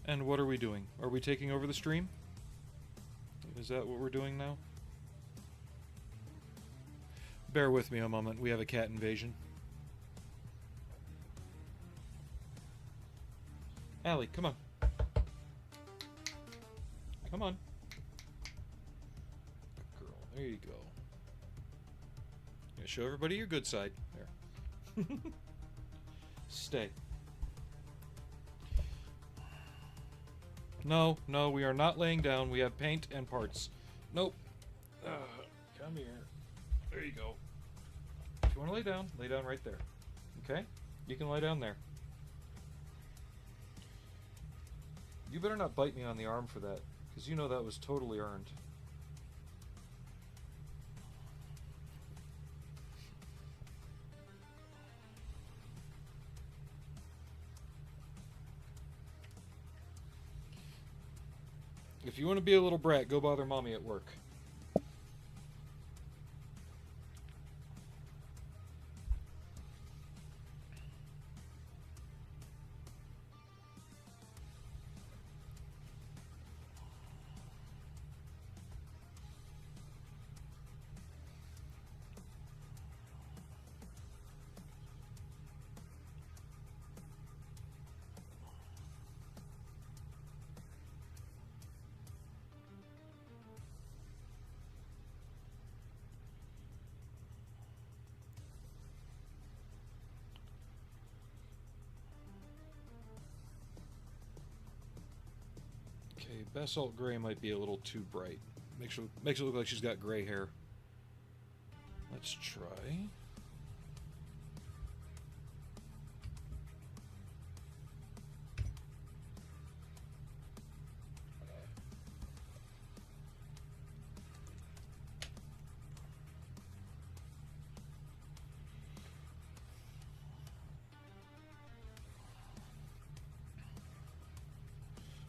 And what are we doing? Are we taking over the stream? Is that what we're doing now? Bear with me a moment. We have a cat invasion. Allie, come on. Come on. Good girl. There you go. Yeah, show everybody your good side. There. Stay. No, no, we are not laying down. We have paint and parts. Nope. Come here. There you go. If you want to lay down right there. Okay? You can lay down there. You better not bite me on the arm for that, because you know that was totally earned. If you want to be a little brat, go bother mommy at work. Okay, basalt gray might be a little too bright. Makes it look like she's got gray hair. Let's try.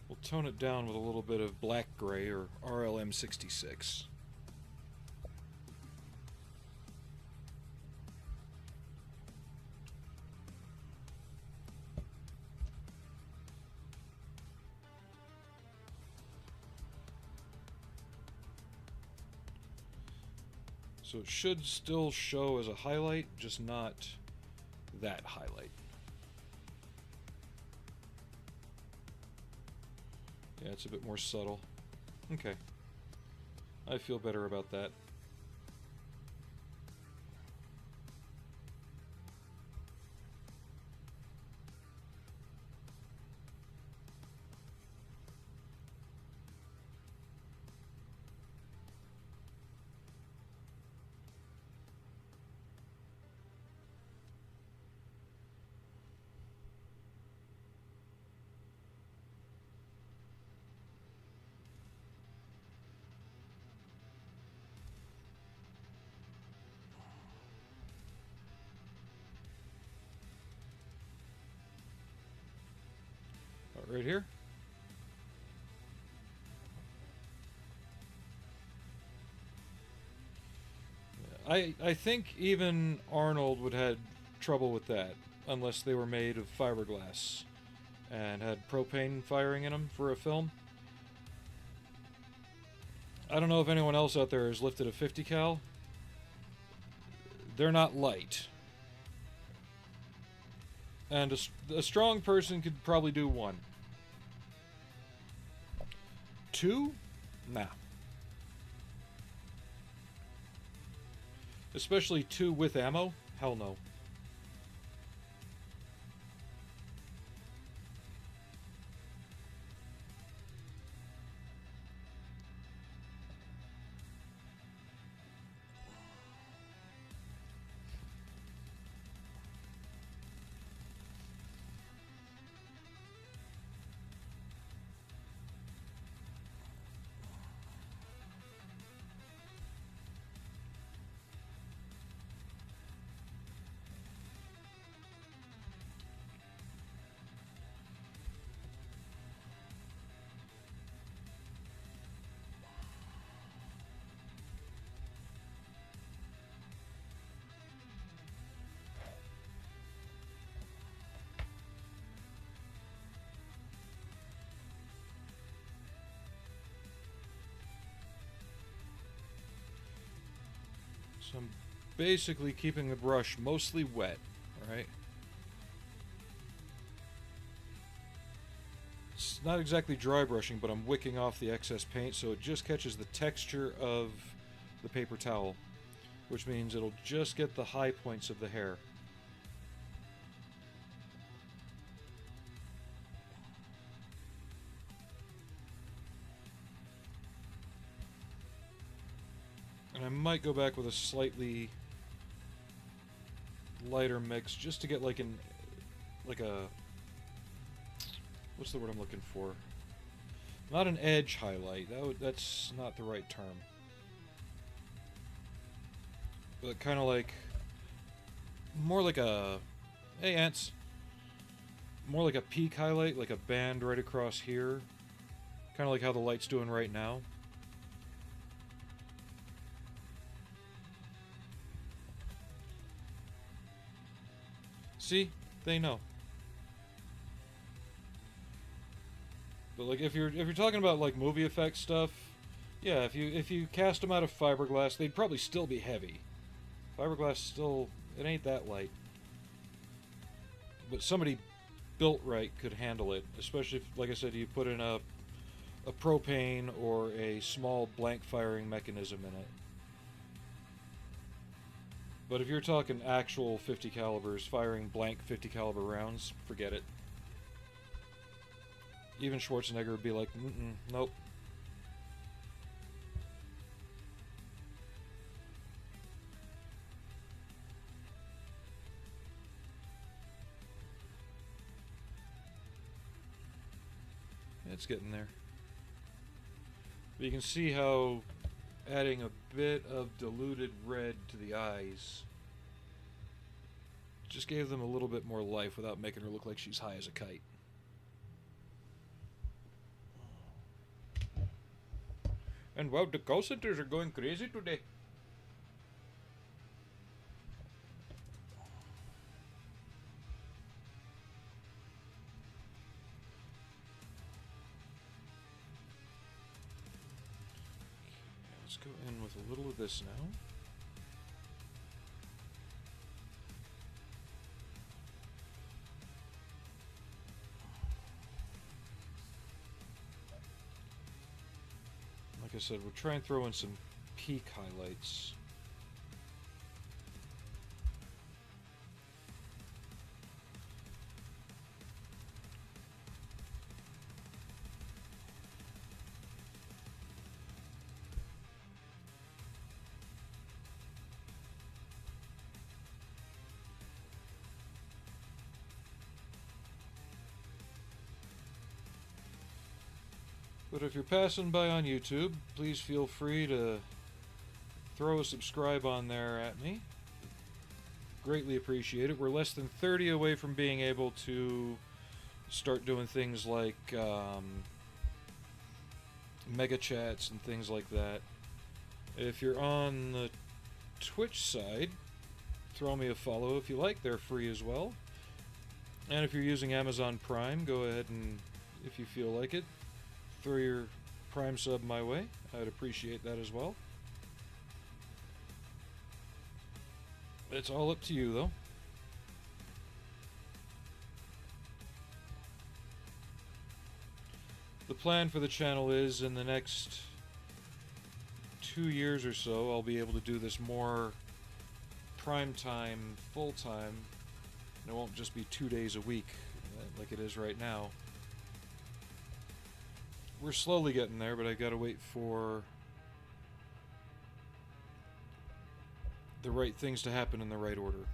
We'll tone it down with a little bit of black gray or RLM66. So it should still show as a highlight, just not that highlight. Yeah, it's a bit more subtle. Okay. I feel better about that. Right here. I think even Arnold would have had trouble with that, unless they were made of fiberglass and had propane firing in them for a film. I don't know if anyone else out there has lifted a 50 cal. They're not light. And a strong person could probably do one. Two? Nah. Especially two with ammo? Hell no. So I'm basically keeping the brush mostly wet, alright? It's not exactly dry brushing, but I'm wicking off the excess paint so it just catches the texture of the paper towel, which means it'll just get the high points of the hair. And I might go back with a slightly lighter mix just to get like a what's the word I'm looking for? Not an edge highlight. That's not the right term. But kind of like more like a hey ants. More like a peak highlight, like a band right across here. Kind of like how the light's doing right now. See? They know. But like if you're talking about like movie effect stuff, yeah, if you cast them out of fiberglass, they'd probably still be heavy. Fiberglass still it ain't that light. But somebody built right could handle it, especially if, like I said, you put in a propane or a small blank firing mechanism in it. But if you're talking actual 50 calibers firing blank 50 caliber rounds, forget it. Even Schwarzenegger would be like, nope. It's getting there. But you can see how adding a bit of diluted red to the eyes just gave them a little bit more life without making her look like she's high as a kite. And wow, the call centers are going crazy today. Let's go in with a little of this now. Like I said, we'll try and throw in some peak highlights. But if you're passing by on YouTube, please feel free to throw a subscribe on there at me. Greatly appreciate it. We're less than 30 away from being able to start doing things like mega chats and things like that. If you're on the Twitch side, throw me a follow if you like. They're free as well. And if you're using Amazon Prime, go ahead and, if you feel like it, throw your Prime sub my way, I'd appreciate that as well. It's all up to you, though. The plan for the channel is in the next 2 years or so, I'll be able to do this more prime time, full time, and it won't just be 2 days a week like it is right now. We're slowly getting there, but I gotta wait for the right things to happen in the right order.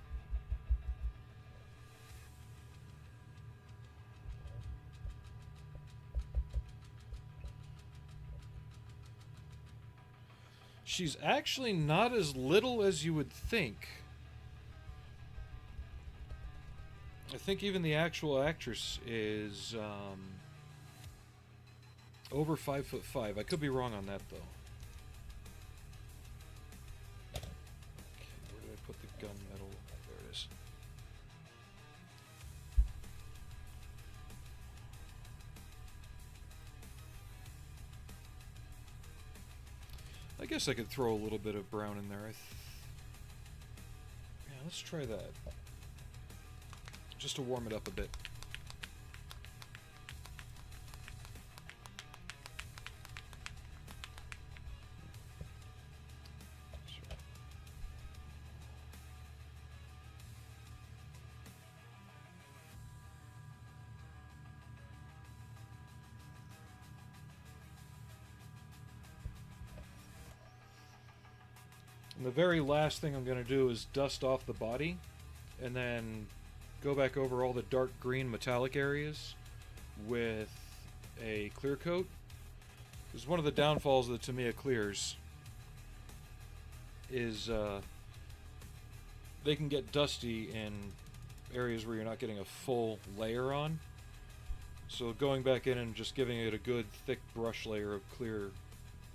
She's actually not as little as you would think. I think even the actual actress is over 5'5". I could be wrong on that though. Okay, where did I put the gunmetal? There it is. I guess I could throw a little bit of brown in there. Yeah, let's try that. Just to warm it up a bit. And the very last thing I'm going to do is dust off the body and then go back over all the dark green metallic areas with a clear coat. Because one of the downfalls of the Tamiya clears is they can get dusty in areas where you're not getting a full layer on. So going back in and just giving it a good thick brush layer of clear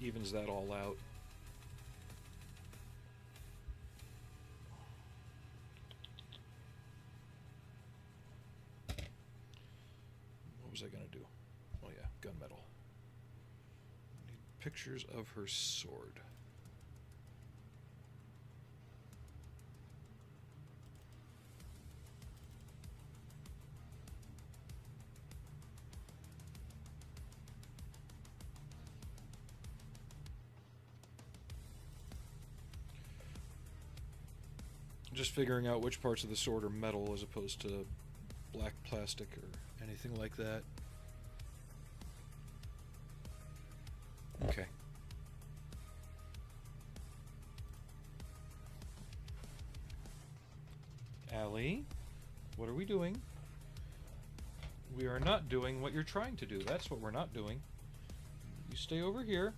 evens that all out. What was I gonna do? Oh yeah, gunmetal. Need pictures of her sword. Just figuring out which parts of the sword are metal as opposed to black plastic or anything like that. Okay. Allie, what are we doing? We are not doing what you're trying to do. That's what we're not doing. You stay over here.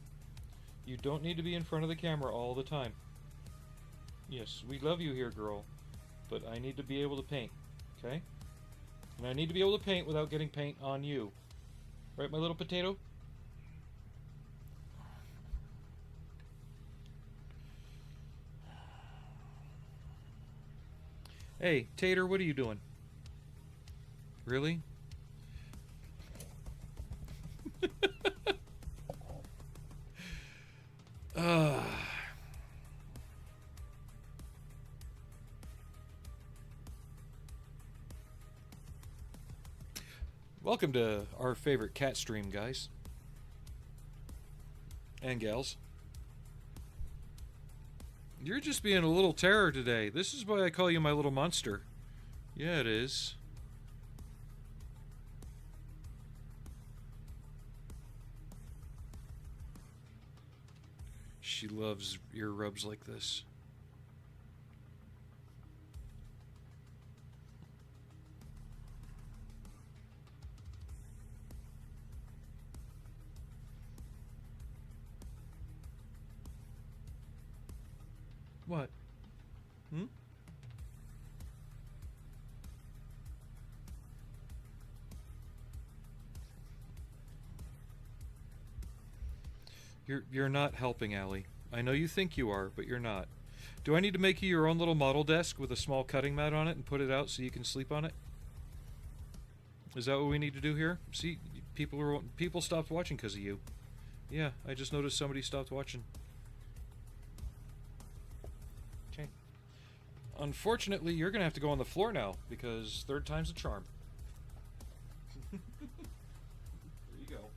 You don't need to be in front of the camera all the time. Yes, we love you here, girl, but I need to be able to paint, okay? And I need to be able to paint without getting paint on you. Right, my little potato? Hey, Tater, what are you doing? Really? Welcome to our favorite cat stream, guys. And gals. You're just being a little terror today. This is why I call you my little monster. Yeah, it is. She loves ear rubs like this. What? Hmm? You're not helping, Allie. I know you think you are, but you're not. Do I need to make you your own little model desk with a small cutting mat on it and put it out so you can sleep on it? Is that what we need to do here? See, people stopped watching because of you. Yeah, I just noticed somebody stopped watching. Okay. Unfortunately, you're gonna have to go on the floor now, because third time's a charm. There you go.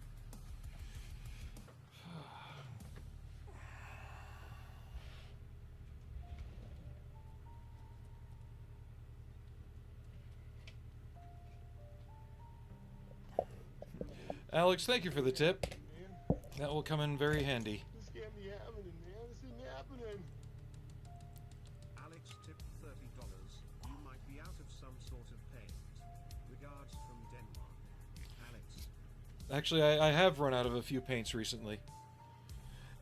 Alex, thank you for the tip. That will come in very handy. This can't be happening, man. This isn't happening. Alex tipped $30. You might be out of some sort of paint. Regards from Denmark. Alex. Actually, I have run out of a few paints recently.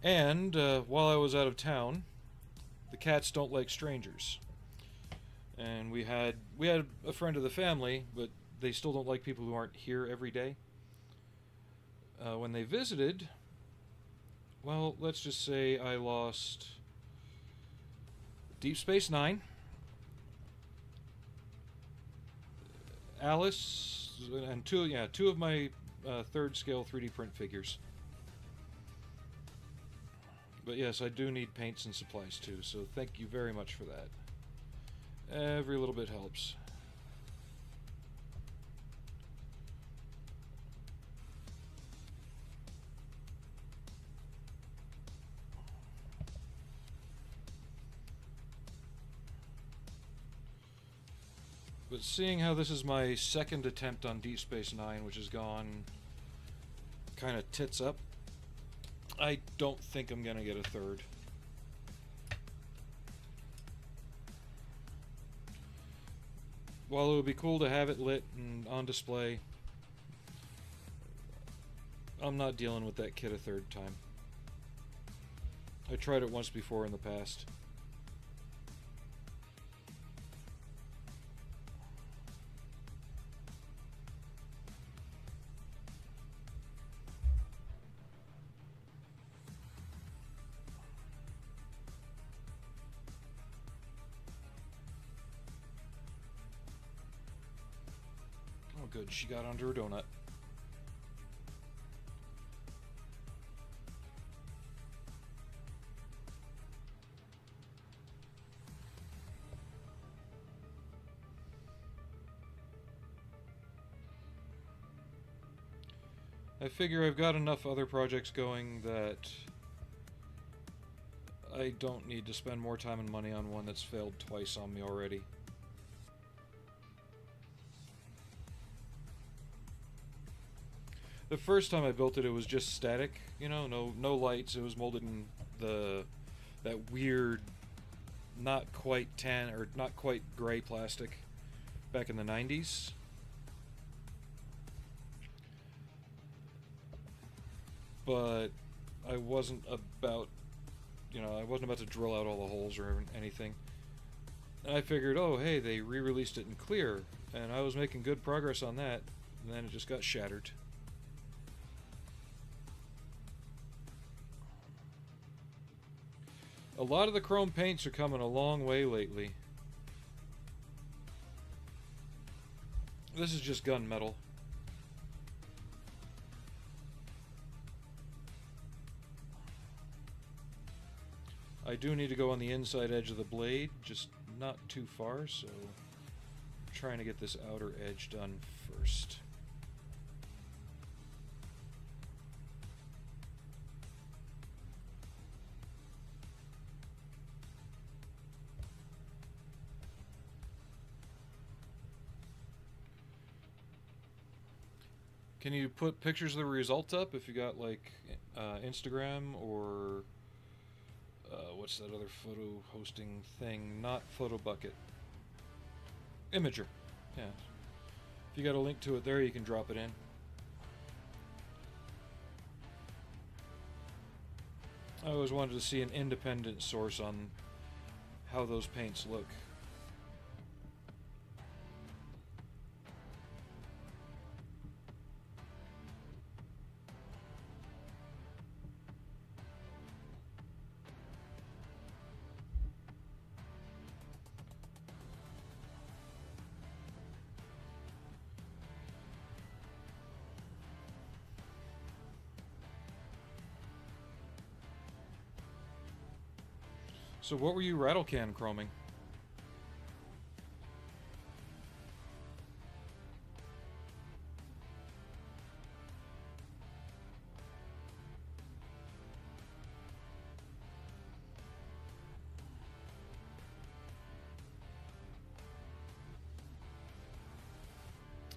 And while I was out of town, the cats don't like strangers. And we had a friend of the family, but they still don't like people who aren't here every day. When they visited, well, let's just say I lost Deep Space Nine, Alice, and two of my third scale 3D print figures. But yes, I do need paints and supplies too, so thank you very much for that. Every little bit helps. But seeing how this is my second attempt on Deep Space Nine, which has gone kind of tits up, I don't think I'm gonna get a third. While it would be cool to have it lit and on display, I'm not dealing with that kit a third time. I tried it once before in the past. Oh good, she got under a donut. I figure I've got enough other projects going that I don't need to spend more time and money on one that's failed twice on me already. The first time I built it, it was just static, you know, no lights. It was molded in that weird, not quite tan or not quite gray plastic back in the 90s. But I wasn't about to drill out all the holes or anything. And I figured, oh hey, they re-released it in clear, and I was making good progress on that, and then it just got shattered. A lot of the chrome paints are coming a long way lately. This is just gunmetal. I do need to go on the inside edge of the blade, just not too far, so I'm trying to get this outer edge done first. Can you put pictures of the result up if you got like Instagram or what's that other photo hosting thing? Not PhotoBucket. Imager. Yeah. If you got a link to it there, you can drop it in. I always wanted to see an independent source on how those paints look. So what were you rattle can chroming?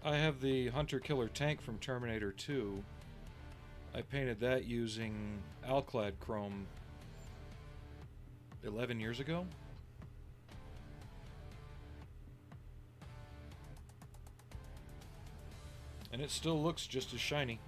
I have the Hunter Killer tank from Terminator 2. I painted that using Alclad chrome 11 years ago. And it still looks just as shiny.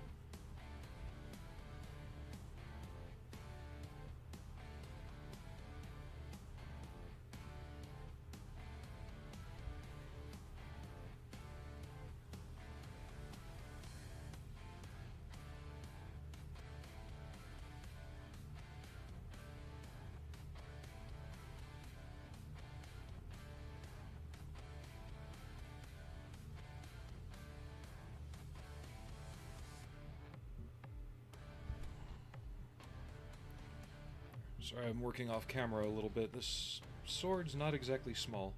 Sorry, I'm working off camera a little bit. This sword's not exactly small.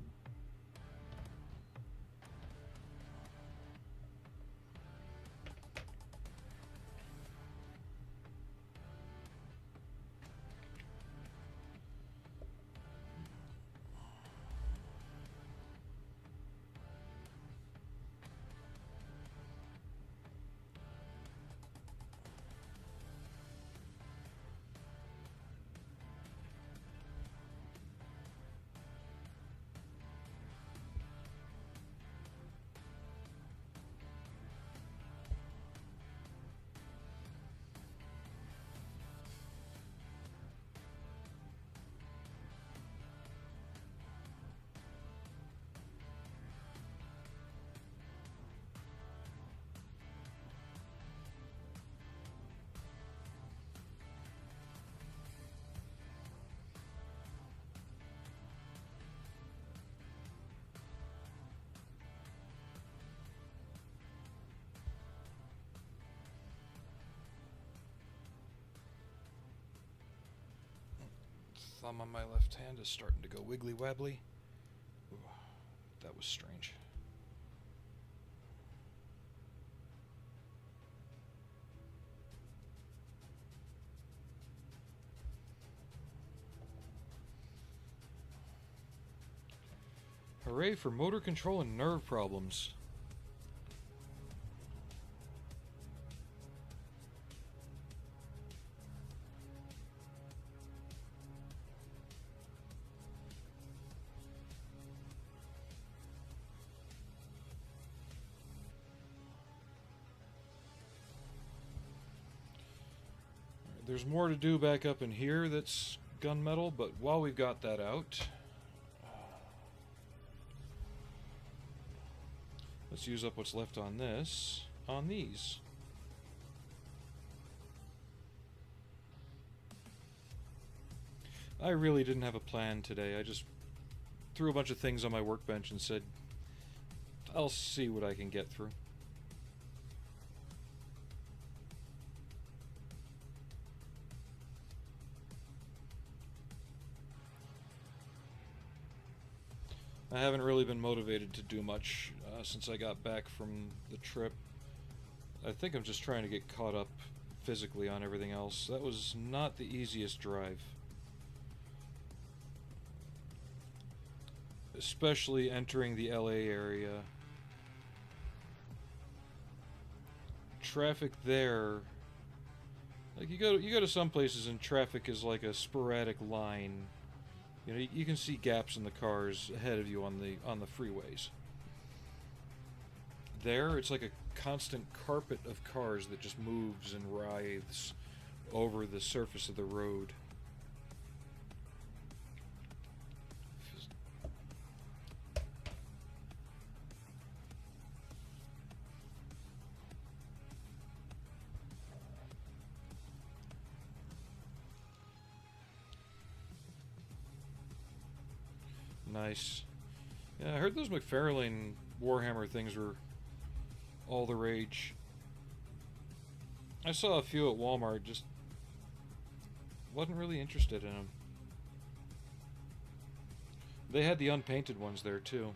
Thumb on my left hand is starting to go wiggly wobbly. Ooh, that was strange. Hooray for motor control and nerve problems. There's more to do back up in here that's gunmetal, but while we've got that out, let's use up what's left on this, on these. I really didn't have a plan today. I just threw a bunch of things on my workbench and said, I'll see what I can get through. I haven't really been motivated to do much since I got back from the trip. I think I'm just trying to get caught up physically on everything else. That was not the easiest drive. Especially entering the LA area. Traffic there, like you go to some places and traffic is like a sporadic line. You know, you can see gaps in the cars ahead of you on the freeways. There, it's like a constant carpet of cars that just moves and writhes over the surface of the road. Nice. Yeah, I heard those McFarlane Warhammer things were all the rage. I saw a few at Walmart, just wasn't really interested in them. They had the unpainted ones there too.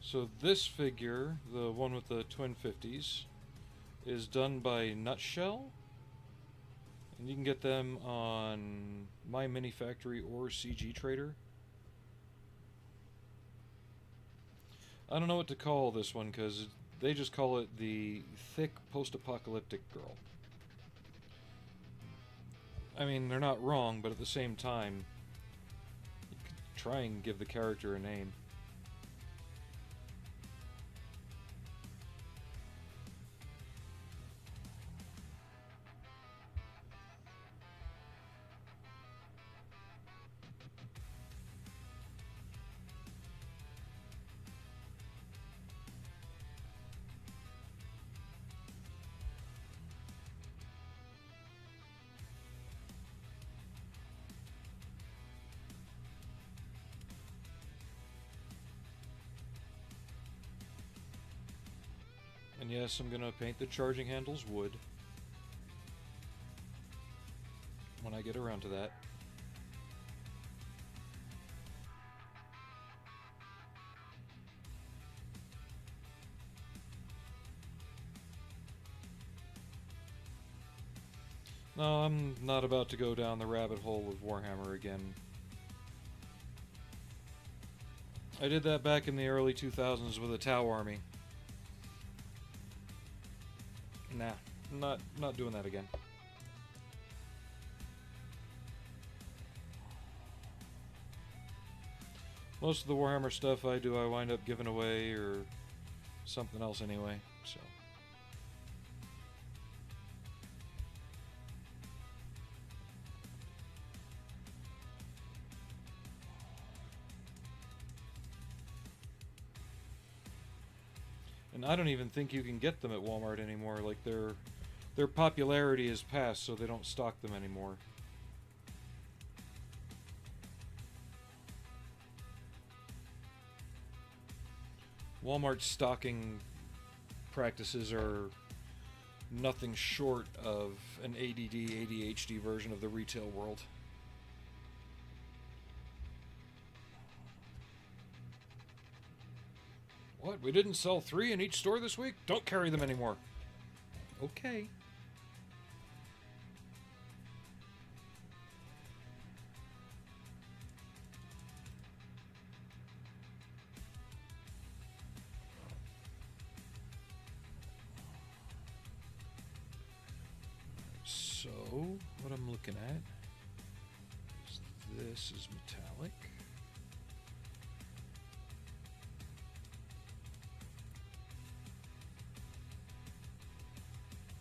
So this figure, the one with the twin 50s, is done by Nutshell. And you can get them on My Mini Factory or CG Trader. I don't know what to call this one because they just call it the thick post-apocalyptic girl. I mean, they're not wrong, but at the same time, you could try and give the character a name. And yes, I'm gonna paint the charging handles wood when I get around to that. No, I'm not about to go down the rabbit hole of Warhammer again. I did that back in the early 2000s with a Tau army. Nah, not doing that again. Most of the Warhammer stuff I do, I wind up giving away or something else anyway, so. And I don't even think you can get them at Walmart anymore. Like their popularity is past, so they don't stock them anymore. Walmart's stocking practices are nothing short of an ADD, ADHD version of the retail world. What? We didn't sell 3 in each store this week? Don't carry them anymore. Okay. So, what I'm looking at is this is metallic.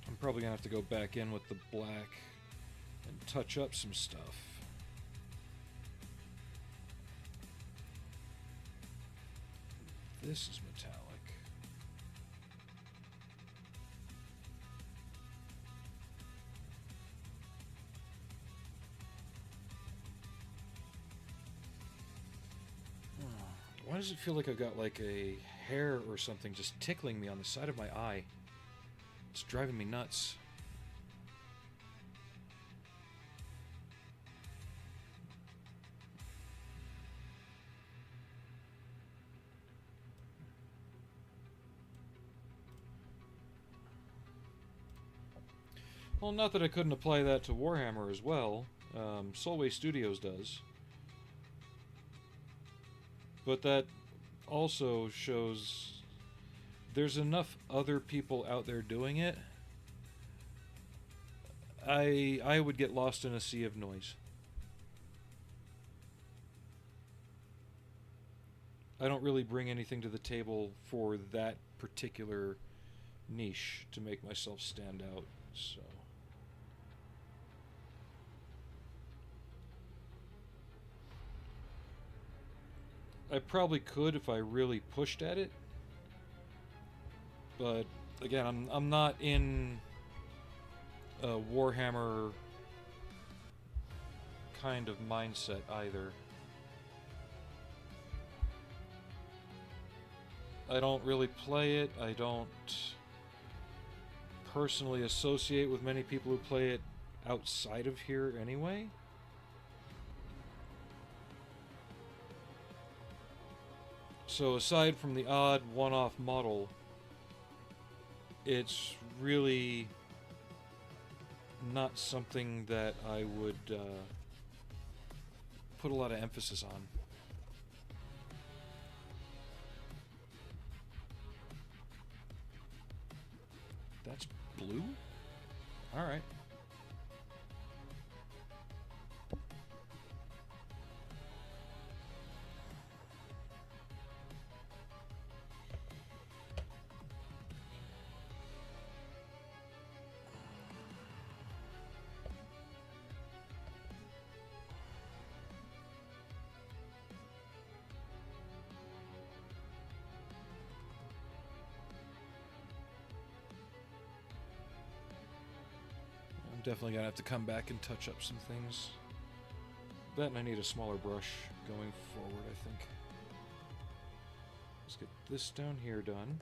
I'm probably gonna have to go back in with the black and touch up some stuff. This is metallic. Why does it feel like I've got like a hair or something just tickling me on the side of my eye? It's driving me nuts. Well, not that I couldn't apply that to Warhammer as well. Solway Studios does. But that also shows there's enough other people out there doing it. I would get lost in a sea of noise. I don't really bring anything to the table for that particular niche to make myself stand out, so. I probably could if I really pushed at it, but again, I'm not in a Warhammer kind of mindset either. I don't really play it. I don't personally associate with many people who play it outside of here anyway. So aside from the odd one-off model, it's really not something that I would put a lot of emphasis on. That's blue? Alright. Definitely gonna have to come back and touch up some things. That and I need a smaller brush going forward, I think. Let's get this down here done.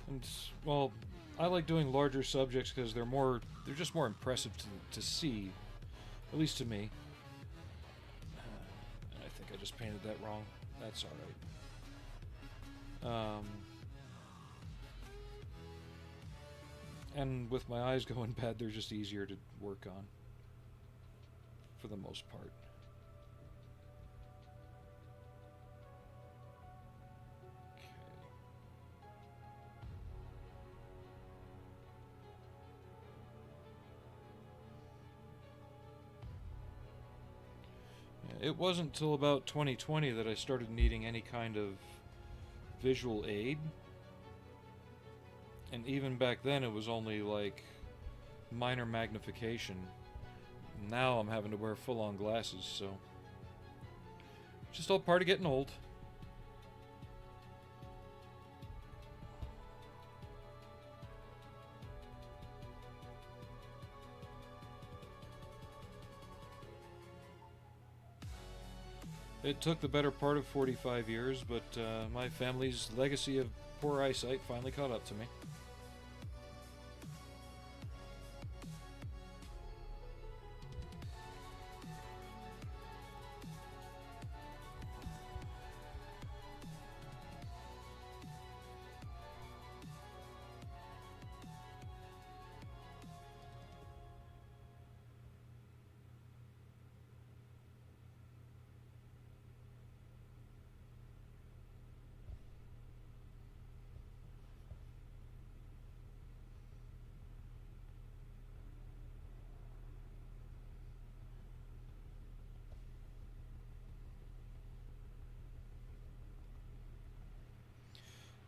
And, well, I like doing larger subjects because they're just more impressive to see, at least to me. And I think I just painted that wrong. That's alright. And with my eyes going bad, they're just easier to work on, for the most part. It wasn't till about 2020 that I started needing any kind of visual aid. And even back then it was only like minor magnification. Now I'm having to wear full-on glasses, so just all part of getting old. It took the better part of 45 years, but my family's legacy of poor eyesight finally caught up to me.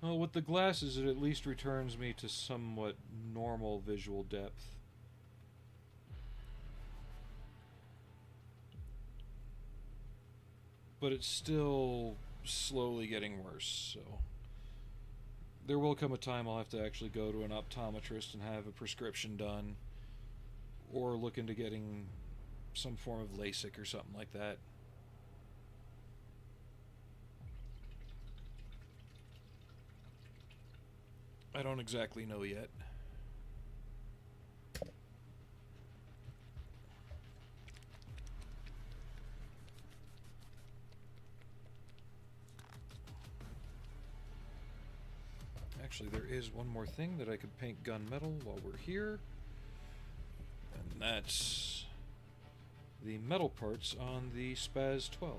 Well, with the glasses, it at least returns me to somewhat normal visual depth. But it's still slowly getting worse, so there will come a time I'll have to actually go to an optometrist and have a prescription done, or look into getting some form of LASIK or something like that. I don't exactly know yet. Actually, there is one more thing that I could paint gunmetal while we're here. And that's the metal parts on the Spaz 12.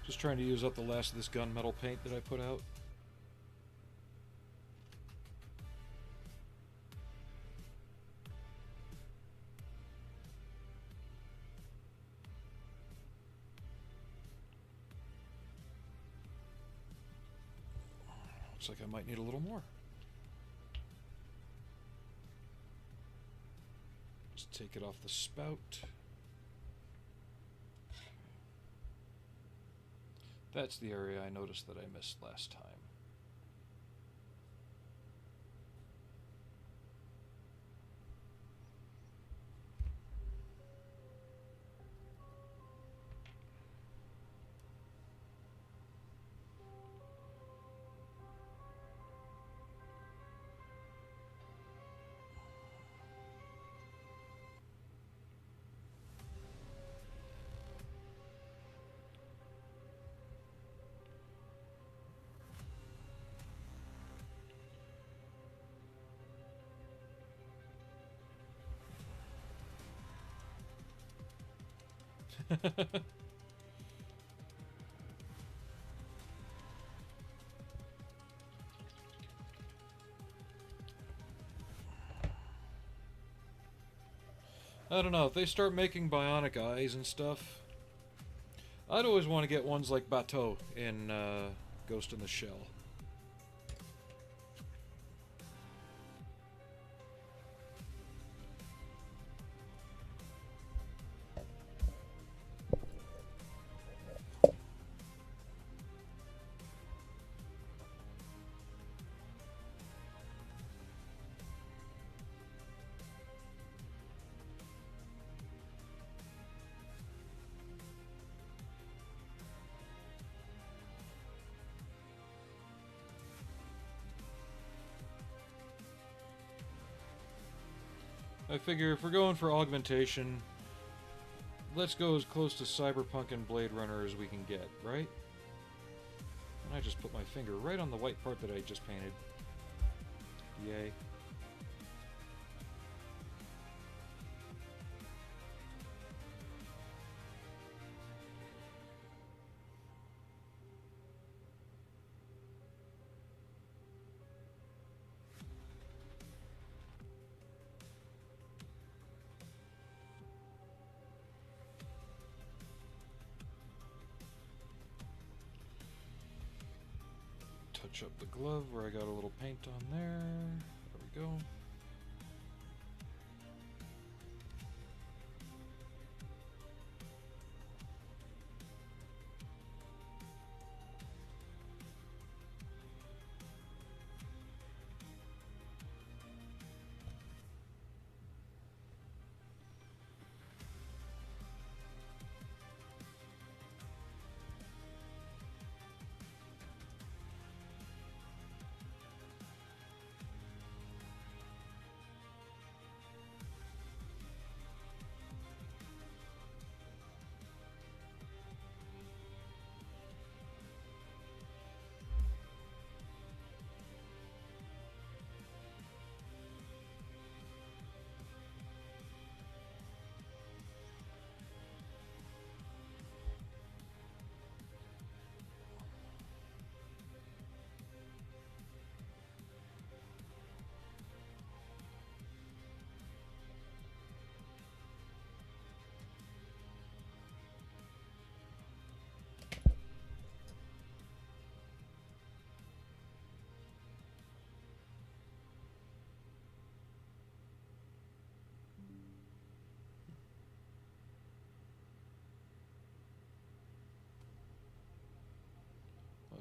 Just trying to use up the last of this gunmetal paint that I put out. Looks like I might need a little more. Just take it off the spout. That's the area I noticed that I missed last time. I don't know, if they start making bionic eyes and stuff, I'd always want to get ones like Bateau in Ghost in the Shell. I figure if we're going for augmentation, let's go as close to Cyberpunk and Blade Runner as we can get, right? And I just put my finger right on the white part that I just painted. Yay. Touch up the glove where I got a little paint on there. There we go.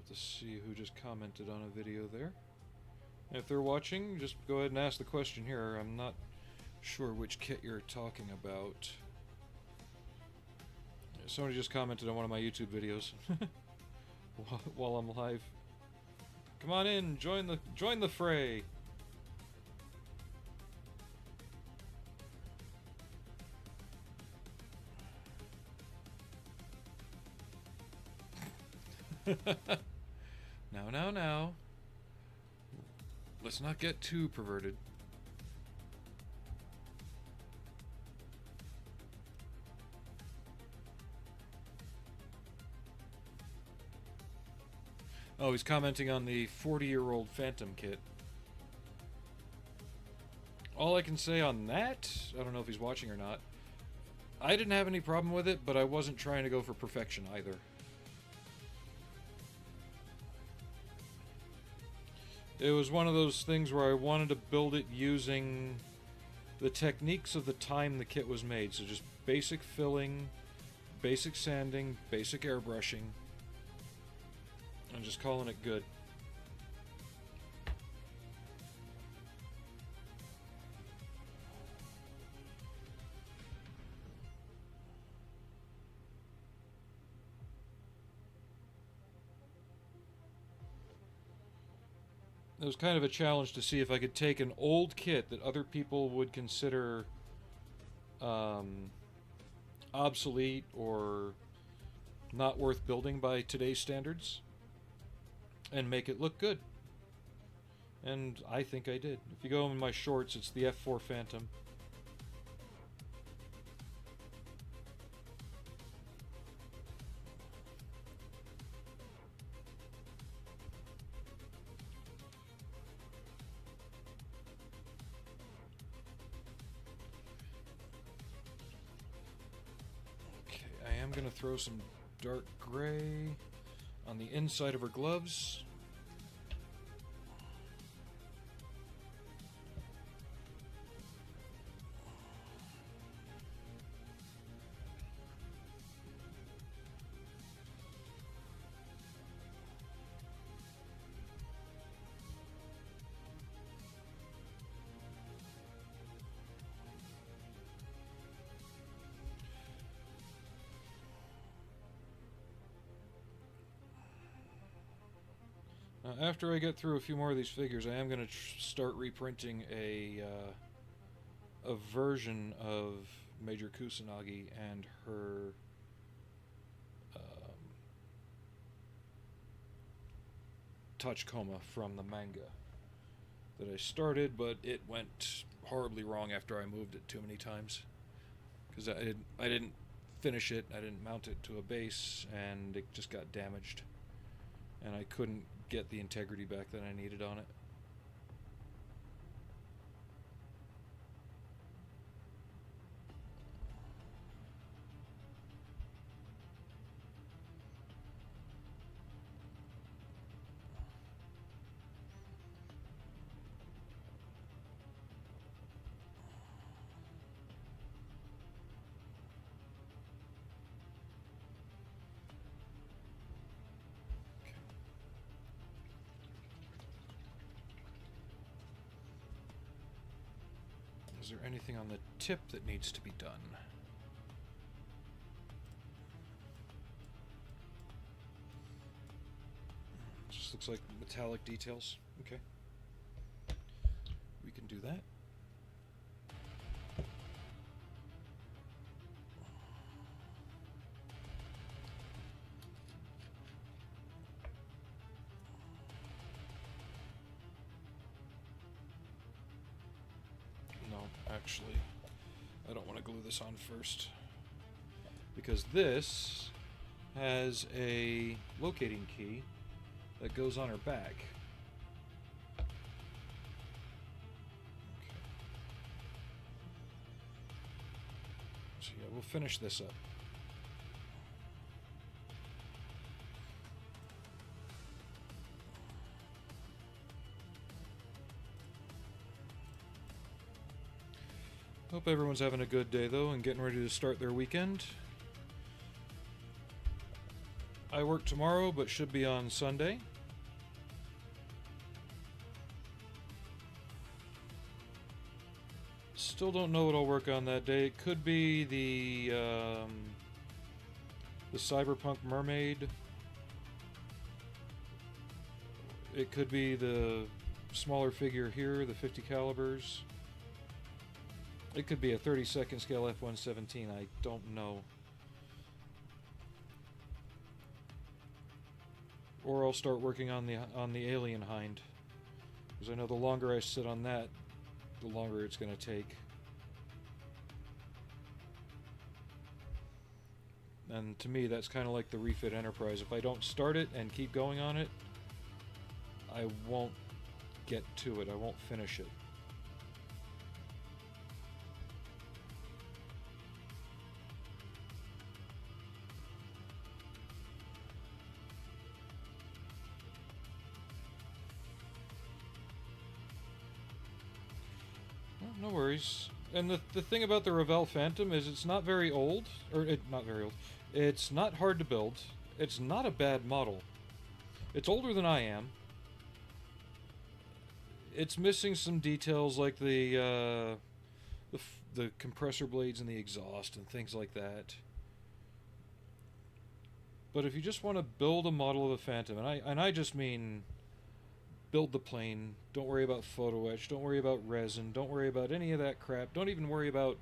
have to see who just commented on a video there. If they're watching, just go ahead and ask the question here. I'm not sure which kit you're talking about. Somebody just commented on one of my YouTube videos while I'm live. Come on in, join the fray. Now. Let's not get too perverted. Oh, he's commenting on the 40-year-old Phantom kit. All I can say on that, I don't know if he's watching or not, I didn't have any problem with it, but I wasn't trying to go for perfection either. It was one of those things where I wanted to build it using the techniques of the time the kit was made. So just basic filling, basic sanding, basic airbrushing, and just calling it good. It was kind of a challenge to see if I could take an old kit that other people would consider obsolete or not worth building by today's standards and make it look good. And I think I did. If you go in my shorts, it's the F4 Phantom. I'm going to throw some dark gray on the inside of her gloves. After I get through a few more of these figures, I am going to start reprinting a version of Major Kusanagi and her Tachikoma from the manga that I started, but it went horribly wrong after I moved it too many times because I didn't finish it, I didn't mount it to a base, and it just got damaged, and I couldn't get the integrity back that I needed on it. Is there anything on the tip that needs to be done? Just looks like metallic details. Okay. We can do that. Actually, I don't want to glue this on first because this has a locating key that goes on her back. Okay. So yeah, we'll finish this up. Hope everyone's having a good day, though, and getting ready to start their weekend. I work tomorrow, but should be on Sunday. Still don't know what I'll work on that day. It could be the Cyberpunk Mermaid. It could be the smaller figure here, the 50 calibers. It could be a 32nd scale F-117. I don't know. Or I'll start working on the Alien Hind, because I know the longer I sit on that, the longer it's going to take. And to me, that's kind of like the Refit Enterprise. If I don't start it and keep going on it, I won't get to it. I won't finish it. No worries. And the thing about the Revell Phantom is it's not very old, not very old. It's not hard to build. It's not a bad model. It's older than I am. It's missing some details like the compressor blades and the exhaust and things like that. But if you just want to build a model of a Phantom, and I just mean build the plane, don't worry about photo etch, don't worry about resin, don't worry about any of that crap, don't even worry about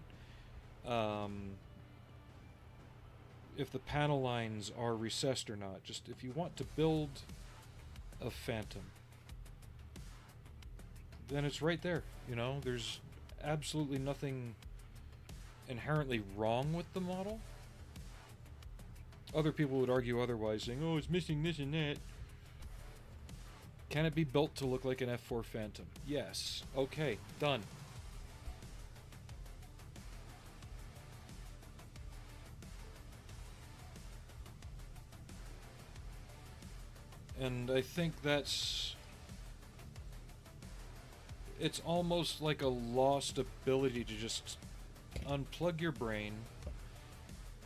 if the panel lines are recessed or not. Just if you want to build a Phantom, then it's right there. You know, there's absolutely nothing inherently wrong with the model. Other people would argue otherwise, saying, oh, it's missing this and that. Can it be built to look like an F4 Phantom? Yes. Okay, done. And I think it's almost like a lost ability to just unplug your brain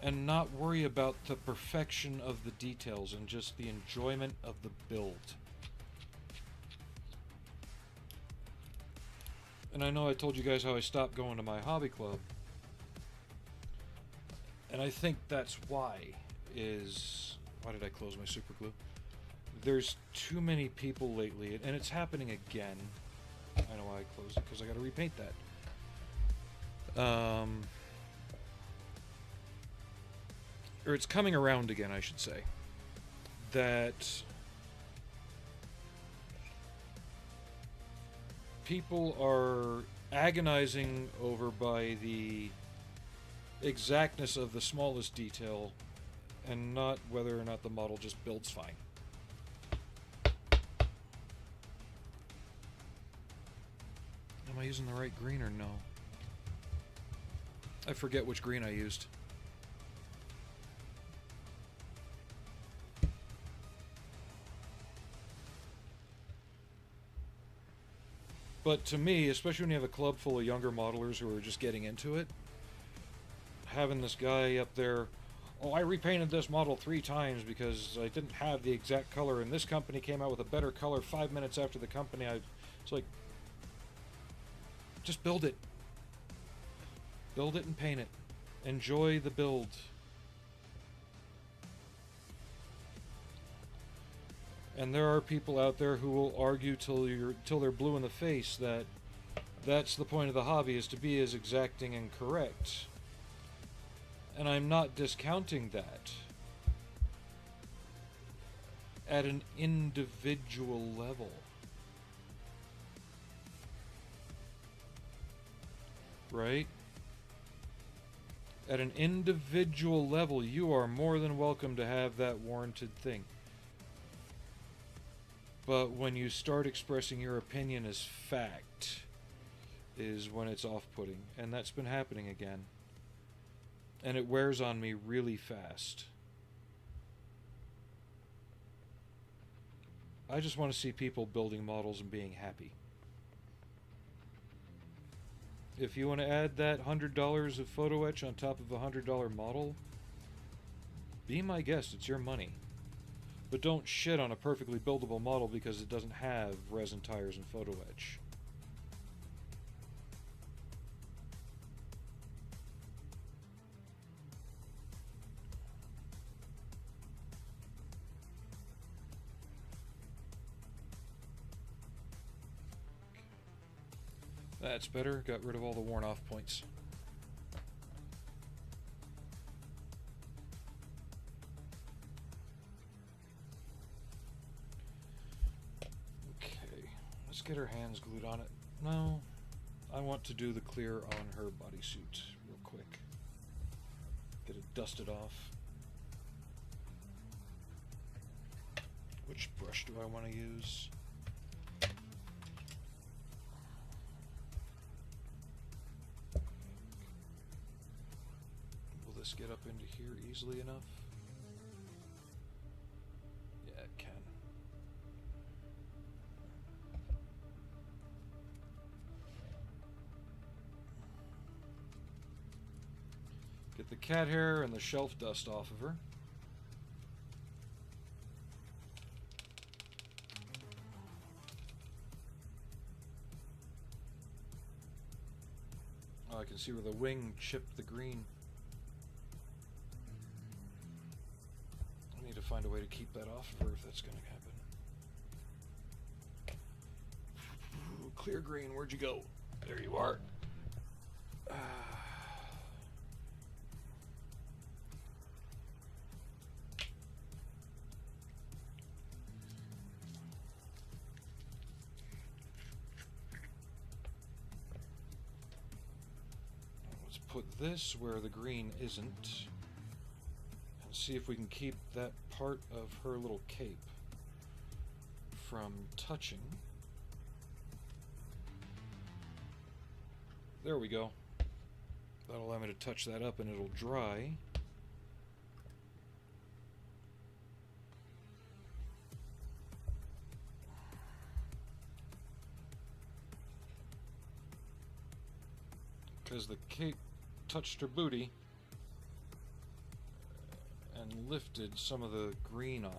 and not worry about the perfection of the details and just the enjoyment of the build. And I know I told you guys how I stopped going to my hobby club. And I think that's why did I close my super glue? There's too many people lately, and it's happening again. I know why I closed it, because I gotta repaint that. Or it's coming around again, I should say. That people are agonizing over by the exactness of the smallest detail and not whether or not the model just builds fine. Am I using the right green or no? I forget which green I used. But to me, especially when you have a club full of younger modelers who are just getting into it, having this guy up there, oh, I repainted this model 3 times because I didn't have the exact color, and this company came out with a better color 5 minutes after the company. It's like, just build it. Build it and paint it. Enjoy the build. And there are people out there who will argue till they're blue in the face that that's the point of the hobby, is to be as exacting and correct. And I'm not discounting that. At an individual level. Right? At an individual level, you are more than welcome to have that warranted thing. But when you start expressing your opinion as fact, is when it's off-putting. And that's been happening again. And it wears on me really fast. I just want to see people building models and being happy. If you want to add that $100 of photo etch on top of a $100 model, be my guest, it's your money. But don't shit on a perfectly buildable model because it doesn't have resin tires and photo etch. That's better. Got rid of all the worn off points. Okay, let's get her hands glued on it. No, I want to do the clear on her bodysuit real quick. Get it dusted off. Which brush do I want to use? Get up into here easily enough? Yeah, it can. Get the cat hair and the shelf dust off of her. Oh, I can see where the wing chipped the green. Find a way to keep that off of her if that's going to happen. Ooh, clear green, where'd you go? There you are. Let's put this where the green isn't. See if we can keep that part of her little cape from touching. There we go. That'll allow me to touch that up and it'll dry. Because the cape touched her booty and lifted some of the green off.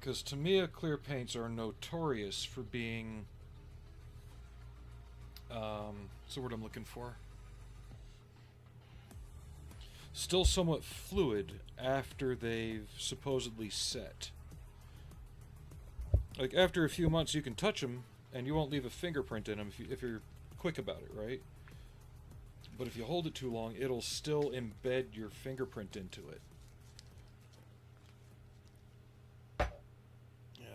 Because Tamiya clear paints are notorious for being, what's the word I'm looking for? Still somewhat fluid after they've supposedly set. Like after a few months you can touch them and you won't leave a fingerprint in them if you're quick about it, right? But if you hold it too long, it'll still embed your fingerprint into it. Yeah.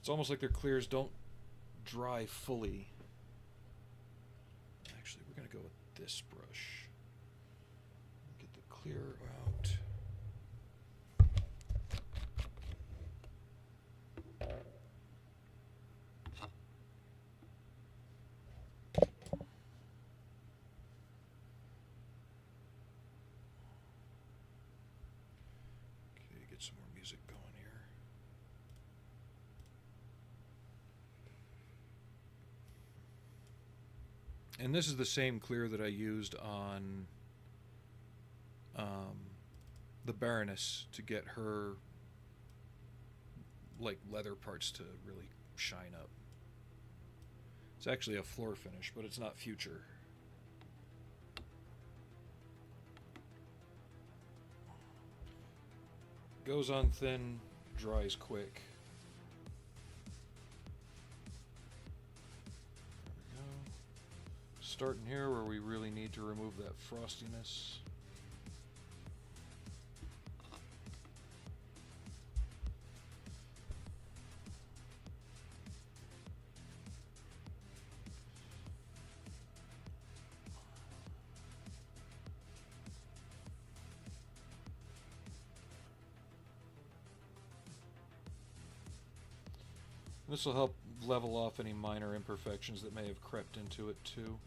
It's almost like their clears don't dry fully. Actually, we're going to go with this brush. Clear out. Okay, get some more music going here. And this is the same clear that I used on the Baroness to get her like leather parts to really shine up. It's actually a floor finish, but it's not future. Goes on thin, dries quick. There we go. Starting here where we really need to remove that frostiness. This will help level off any minor imperfections that may have crept into it too.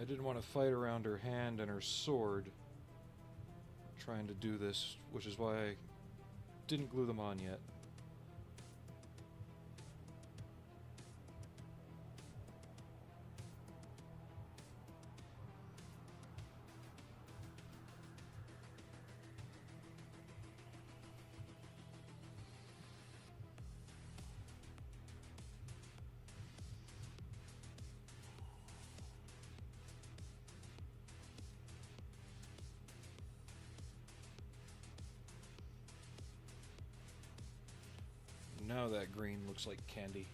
I didn't want to fight around her hand and her sword trying to do this, which is why I didn't glue them on yet. Now that green looks like candy.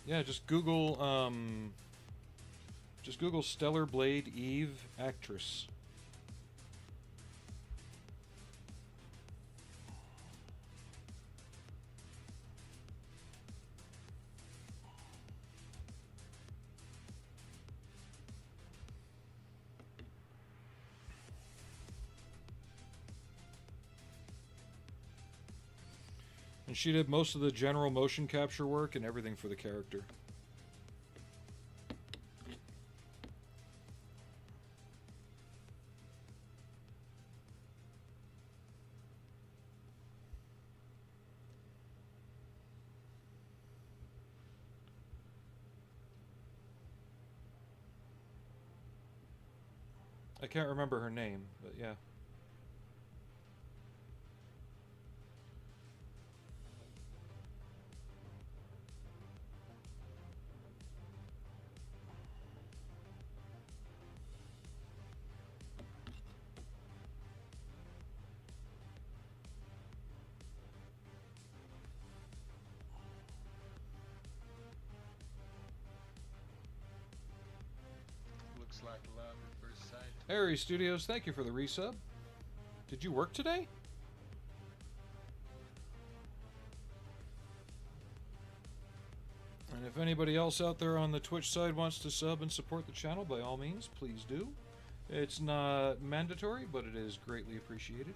Yeah, just Google Stellar Blade Eve actress. And she did most of the general motion capture work and everything for the character. I can't remember her name, but yeah. Looks like love at first sight. Aries Studios, thank you for the resub. Did you work today? And if anybody else out there on the Twitch side wants to sub and support the channel, by all means, please do. It's not mandatory, but it is greatly appreciated.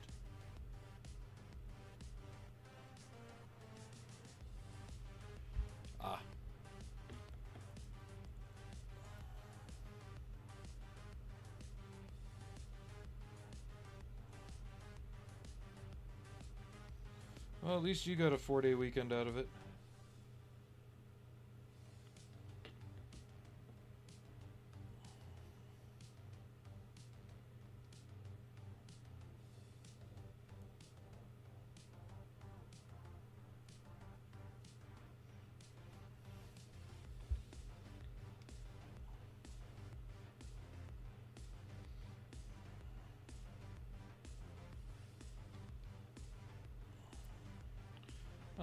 Ah. Well, at least you got a 4-day weekend out of it.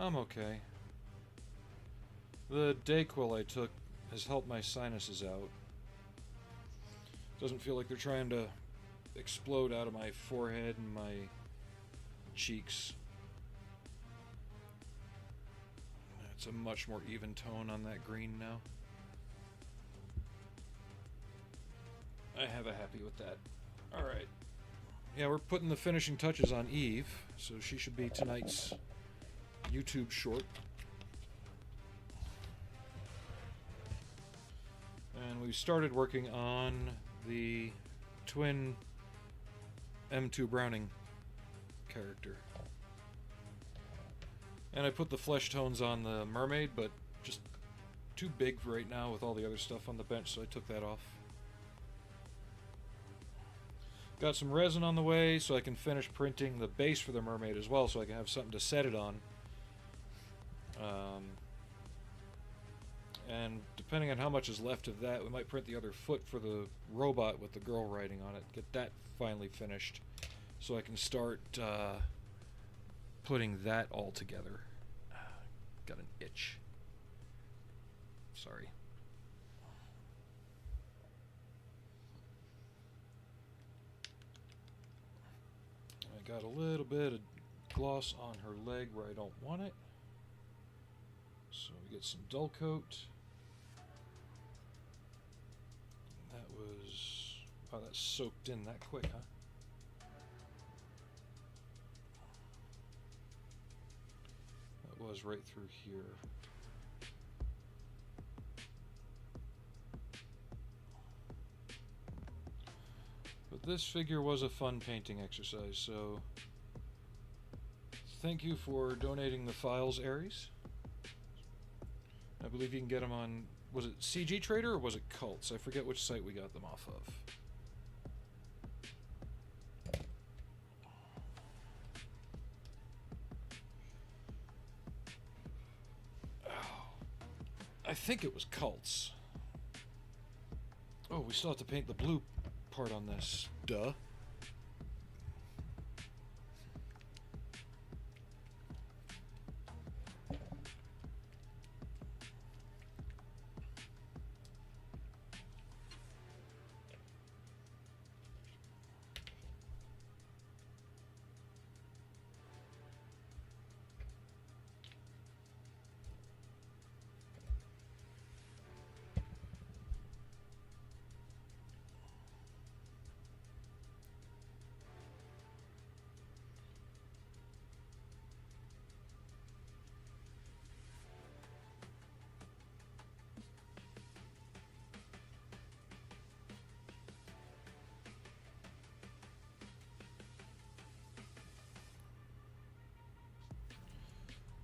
I'm okay. The Dayquil I took has helped my sinuses out. Doesn't feel like they're trying to explode out of my forehead and my cheeks. It's a much more even tone on that green now. I have a happy with that. Alright. Yeah, we're putting the finishing touches on Eve, so she should be tonight's YouTube short. And we started working on the twin M2 Browning character. And I put the flesh tones on the mermaid, but just too big right now with all the other stuff on the bench, so I took that off. Got some resin on the way so I can finish printing the base for the mermaid as well, so I can have something to set it on. And depending on how much is left of that, we might print the other foot for the robot with the girl riding on it. Get that finally finished so I can start putting that all together. Got an itch. Sorry. I got a little bit of gloss on her leg where I don't want it. So we get some dull coat. That was... wow, that soaked in that quick, huh? was right through here. But this figure was a fun painting exercise, so thank you for donating the files, Ares. I believe you can get them on, was it CG Trader or was it Cults? I forget which site we got them off of. I think it was Cults. Oh, we still have to paint the blue part on this. Duh.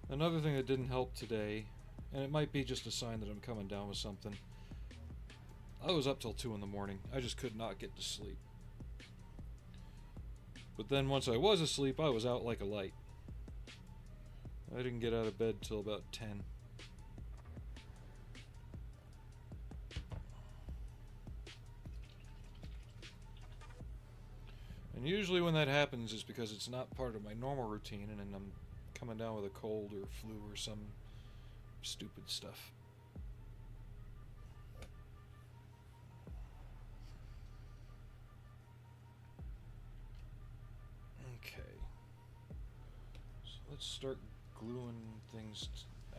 Another thing that didn't help today, and it might be just a sign that I'm coming down with something. I was up till 2 in the morning. I just could not get to sleep. But then once I was asleep, I was out like a light. I didn't get out of bed till about 10. And usually when that happens is because it's not part of my normal routine and I'm coming down with a cold or flu or some stupid stuff. Okay. So let's start gluing things.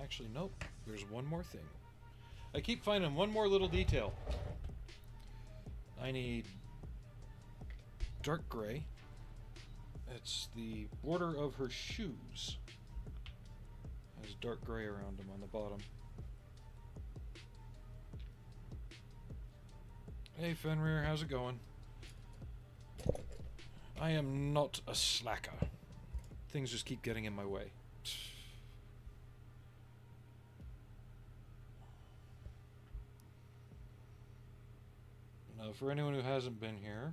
Actually, nope. There's one more thing. I keep finding one more little detail. I need dark gray. It's the border of her shoes. Has dark gray around them on the bottom. Hey Fenrir, how's it going? I am not a slacker. Things just keep getting in my way. Now, for anyone who hasn't been here,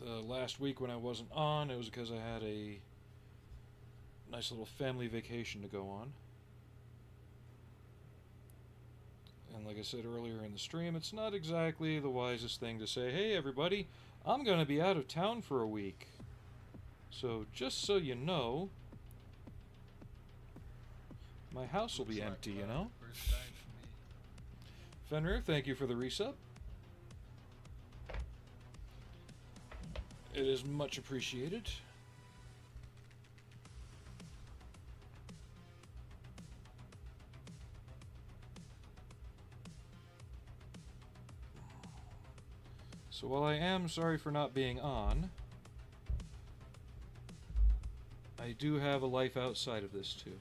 the last week when I wasn't on, it was because I had a nice little family vacation to go on. And like I said earlier in the stream, it's not exactly the wisest thing to say, hey everybody, I'm going to be out of town for a week. So just so you know, my house will be empty, you know? First time for me. Fenrir, thank you for the resub. It is much appreciated. So while I am sorry for not being on, I do have a life outside of this too.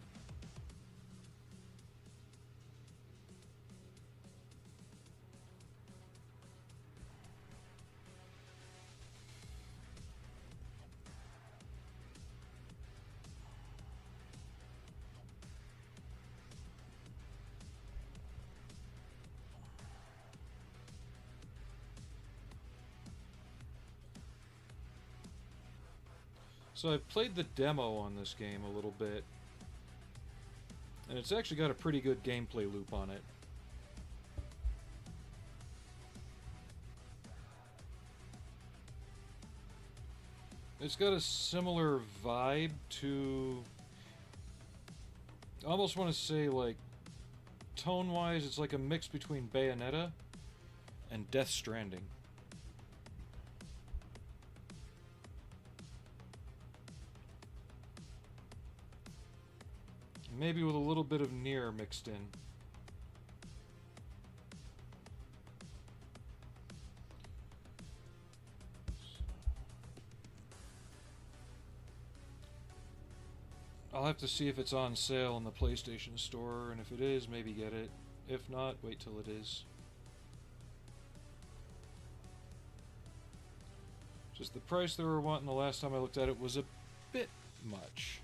So I've played the demo on this game a little bit, and it's actually got a pretty good gameplay loop on it. It's got a similar vibe to, I almost want to say, like, tone-wise, it's like a mix between Bayonetta and Death Stranding. Maybe with a little bit of Nier mixed in. I'll have to see if it's on sale in the PlayStation Store, and if it is, maybe get it. If not, wait till it is. Just the price they were wanting the last time I looked at it was a bit much.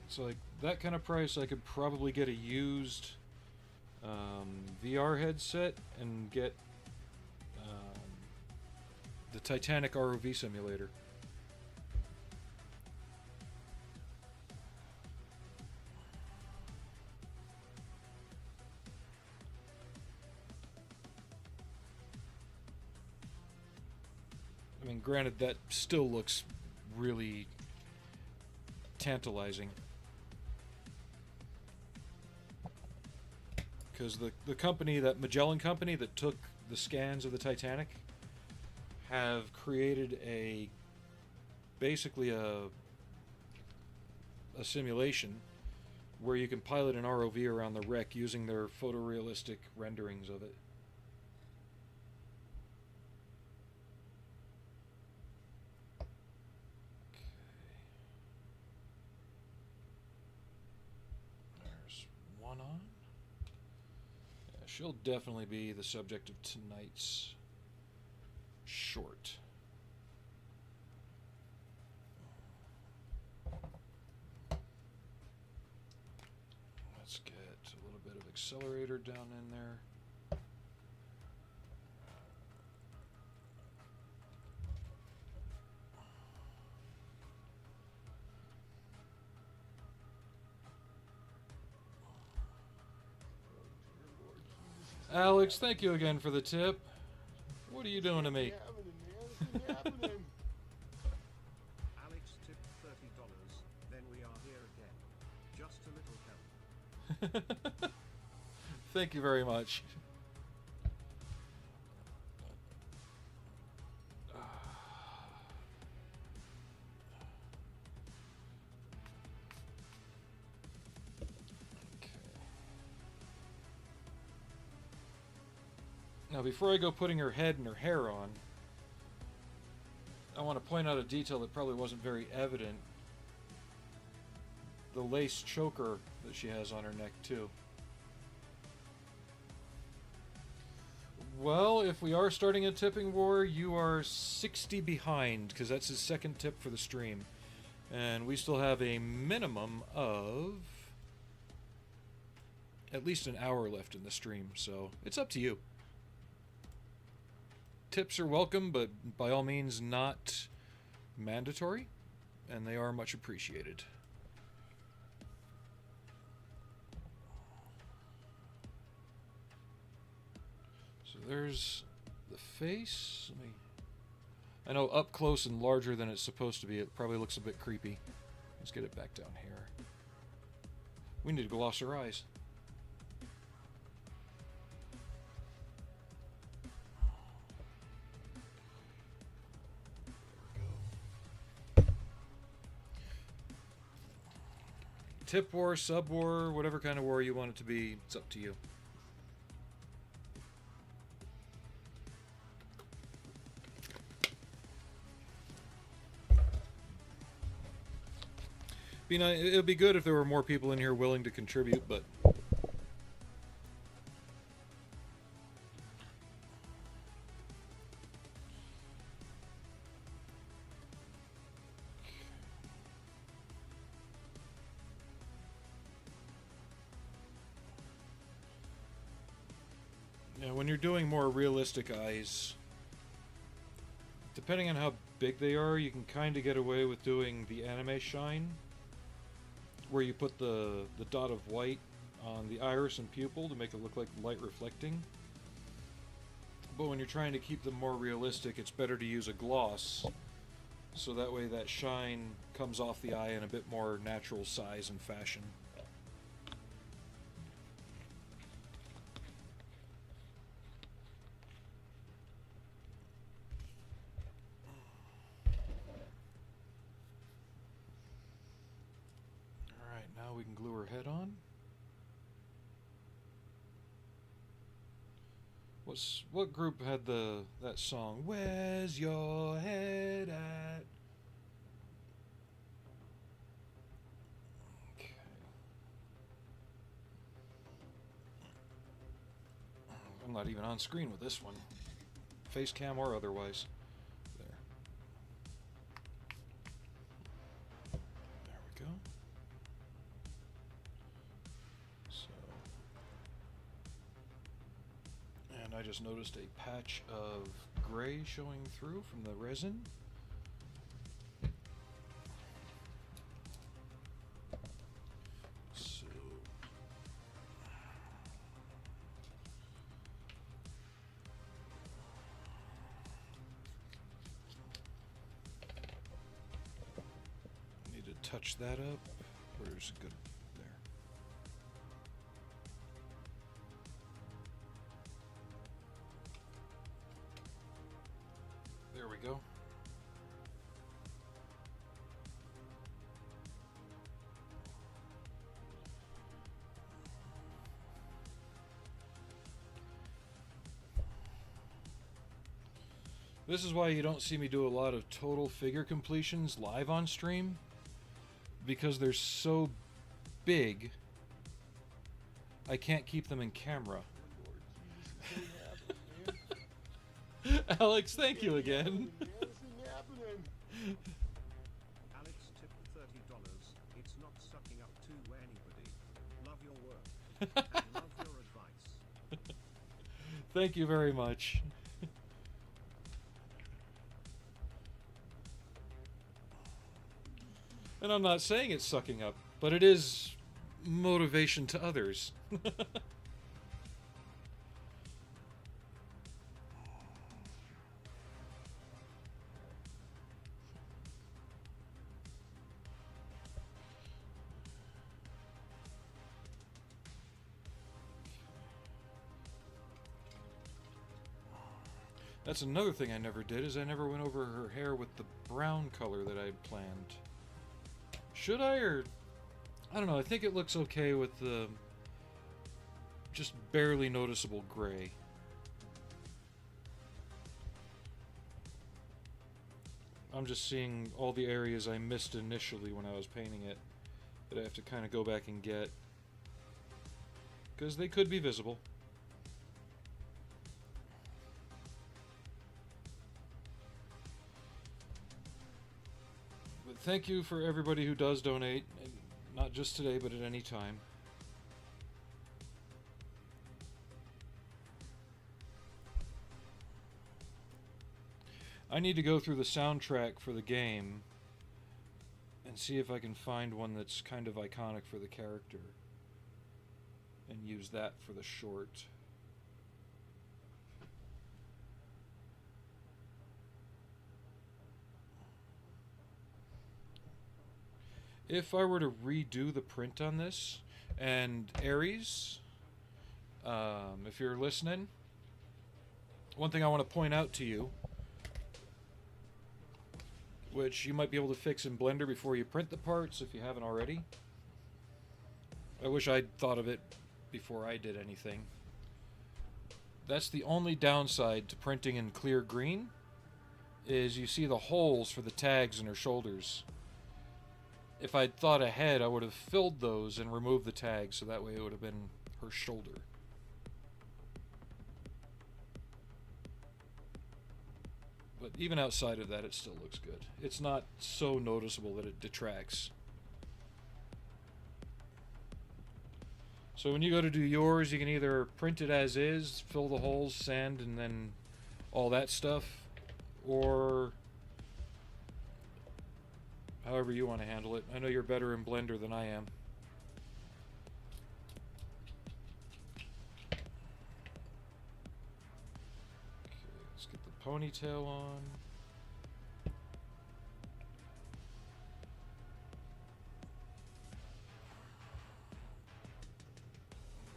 So like that kind of price, I could probably get a used VR headset and get the Titanic ROV simulator. I mean, granted, that still looks really tantalizing. Because the company, that Magellan company that took the scans of the Titanic, have created basically a simulation where you can pilot an ROV around the wreck using their photorealistic renderings of it. There's one on. Yeah, she'll definitely be the subject of tonight's short. Let's get a little bit of accelerator down in there. Alex, thank you again for the tip. What are you doing to me? Alex tipped $30. Then we are here again. Just a little help. Thank you very much. Now, before I go putting her head and her hair on, I want to point out a detail that probably wasn't very evident. The lace choker that she has on her neck, too. Well, if we are starting a tipping war, you are 60 behind, because that's his second tip for the stream. And we still have a minimum of at least an hour left in the stream, so it's up to you. Tips are welcome, but by all means not mandatory, and they are much appreciated. So there's the face. I know up close and larger than it's supposed to be, it probably looks a bit creepy. Let's get it back down here. We need to gloss her eyes. Tip war, sub war, whatever kind of war you want it to be, it's up to you. It would be good if there were more people in here willing to contribute, but when you're doing more realistic eyes, depending on how big they are, you can kind of get away with doing the anime shine, where you put the dot of white on the iris and pupil to make it look like light reflecting. But when you're trying to keep them more realistic, it's better to use a gloss, so that way that shine comes off the eye in a bit more natural size and fashion. We can glue her head on. What group had that song? Where's your head at? Okay. I'm not even on screen with this one, face cam or otherwise. There. There we go. And I just noticed a patch of gray showing through from the resin. So need to touch that up. Where's good? There we go. This is why you don't see me do a lot of total figure completions live on stream, because they're so big I can't keep them in camera. Alex, thank you again. Alex tipped $30. It's not sucking up to anybody. Love your work. And love your advice. Thank you very much. And I'm not saying it's sucking up, but it is motivation to others. That's another thing I never did, is I never went over her hair with the brown color that I had planned. Should I, or... I don't know, I think it looks okay with the just barely noticeable gray. I'm just seeing all the areas I missed initially when I was painting it that I have to kind of go back and get, because they could be visible. But thank you for everybody who does donate, and not just today, but at any time. I need to go through the soundtrack for the game and see if I can find one that's kind of iconic for the character and use that for the short. If I were to redo the print on this, and Aries, if you're listening, one thing I want to point out to you, which you might be able to fix in Blender before you print the parts if you haven't already. I wish I'd thought of it before I did anything. That's the only downside to printing in clear green, is you see the holes for the tags in her shoulders. If I'd thought ahead, I would have filled those and removed the tags, so that way it would have been her shoulder. But even outside of that, it still looks good. It's not so noticeable that it detracts. So when you go to do yours, you can either print it as is, fill the holes, sand, and then all that stuff, or however you want to handle it. I know you're better in Blender than I am. Let's get the ponytail on.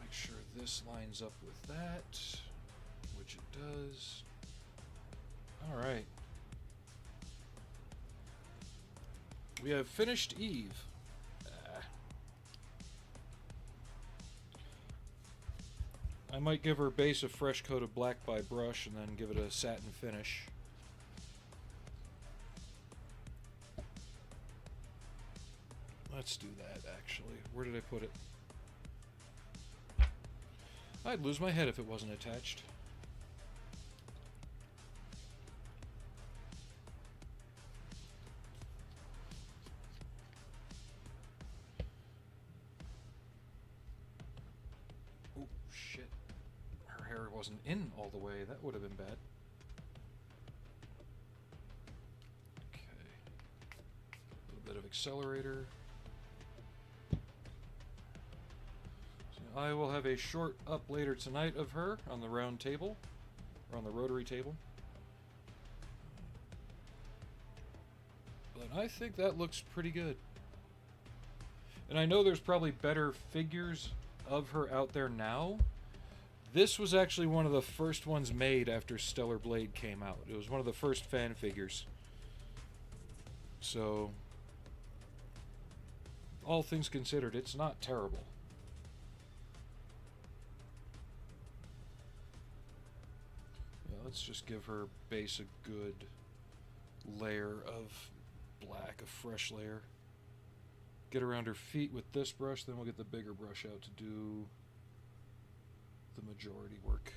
Make sure this lines up with that, which it does. All right. We have finished Eve. I might give her base a fresh coat of black by brush and then give it a satin finish. Let's do that, actually. Where did I put it? I'd lose my head if it wasn't attached. Oh, shit. Her hair wasn't in all the way. That would have been bad. Okay. A little bit of accelerator. I will have a short up later tonight of her on the round table, or on the rotary table. But I think that looks pretty good. And I know there's probably better figures of her out there now. This was actually one of the first ones made after Stellar Blade came out. It was one of the first fan figures. So, all things considered, it's not terrible. Let's just give her base a good layer of black, a fresh layer. Get around her feet with this brush, then we'll get the bigger brush out to do the majority work.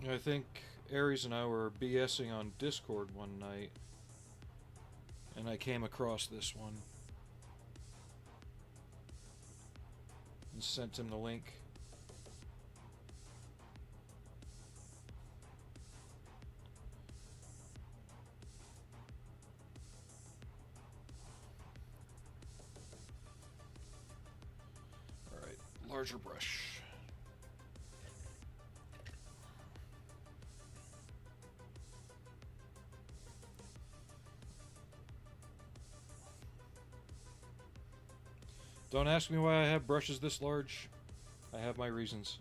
I think Aries and I were BSing on Discord one night, and I came across this one and sent him the link. Alright, larger brush. Don't ask me why I have brushes this large. I have my reasons.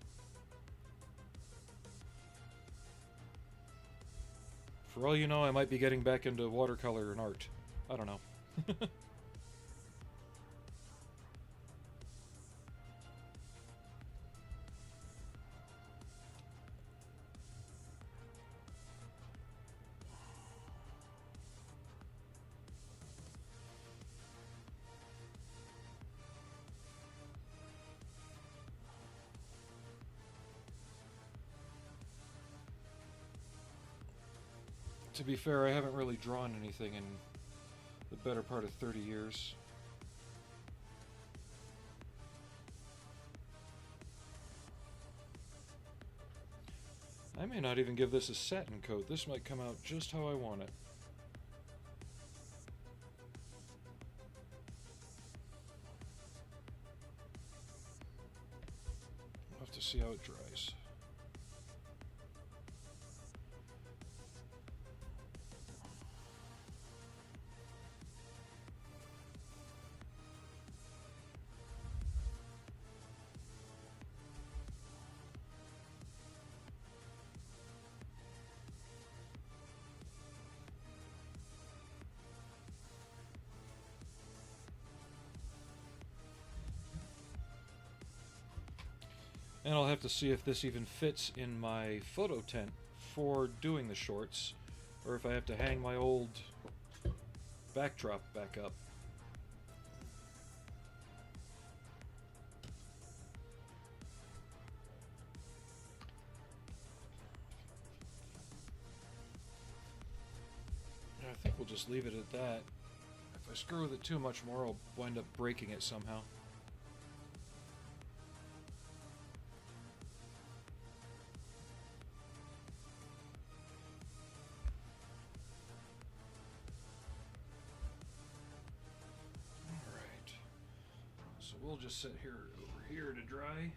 For all you know, I might be getting back into watercolor and art. I don't know. To be fair, I haven't really drawn anything in the better part of 30 years. I may not even give this a satin coat. This might come out just how I want it. I'll have to see how it dries. And I'll have to see if this even fits in my photo tent for doing the shorts, or if I have to hang my old backdrop back up. And I think we'll just leave it at that. If I screw with it too much more, I'll wind up breaking it somehow. We'll just sit here over here to dry.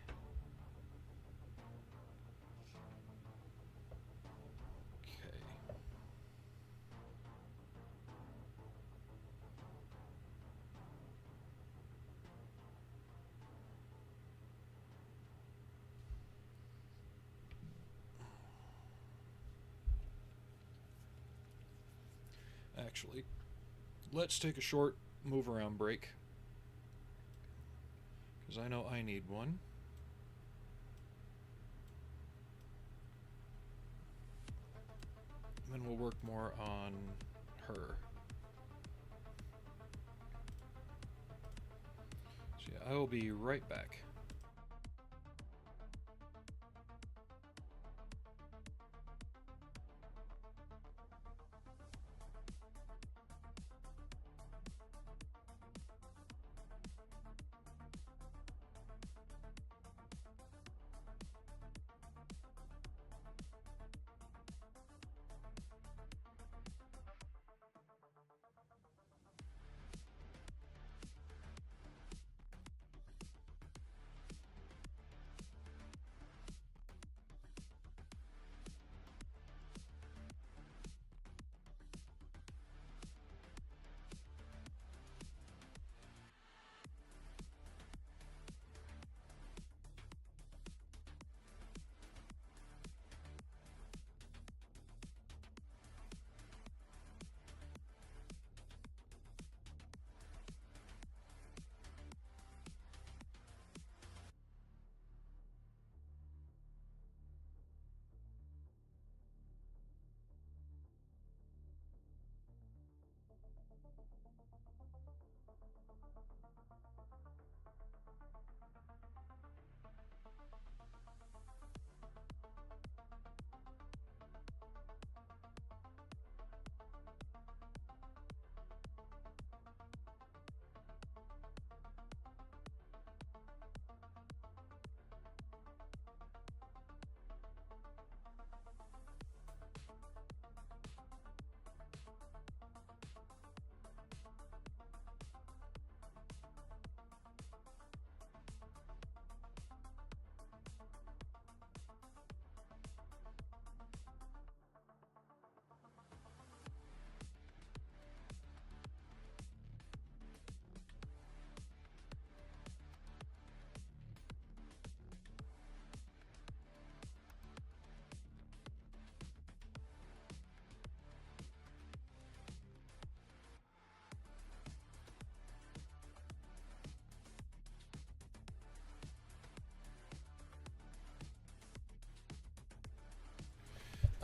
Okay. Actually, let's take a short move around break, because I know I need one. And then we'll work more on her. So yeah, I will be right back.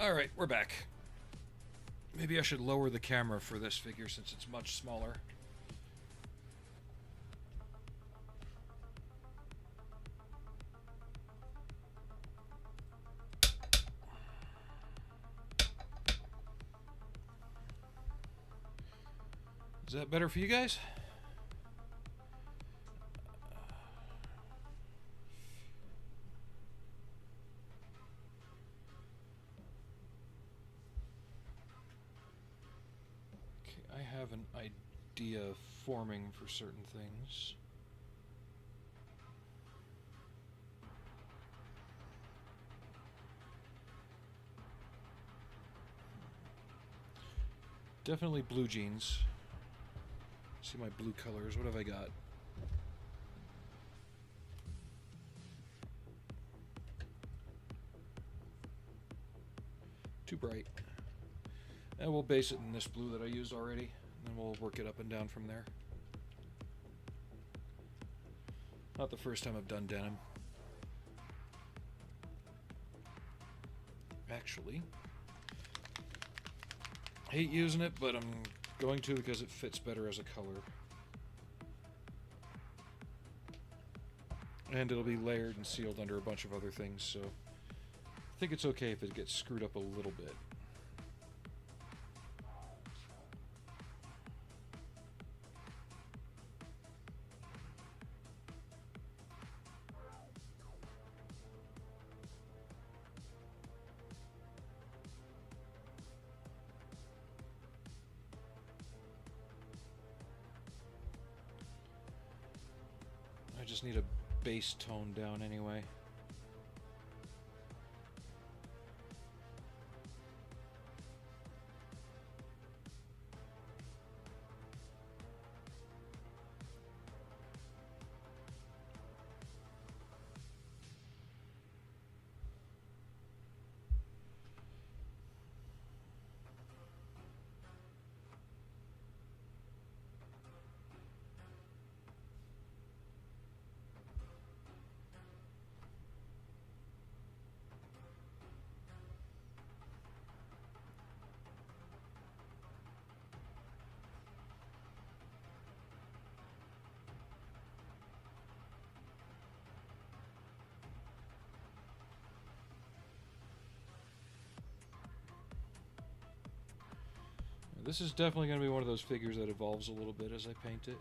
Alright, we're back. Maybe I should lower the camera for this figure since it's much smaller. Is that better for you guys? I have an idea forming for certain things. Definitely blue jeans. See my blue colors. What have I got? Too bright. And we'll base it in this blue that I used already, and then we'll work it up and down from there. Not the first time I've done denim. Actually, hate using it, but I'm going to because it fits better as a color. And it'll be layered and sealed under a bunch of other things, so I think it's okay if it gets screwed up a little bit. I just need a base tone down anyway. This is definitely going to be one of those figures that evolves a little bit as I paint it.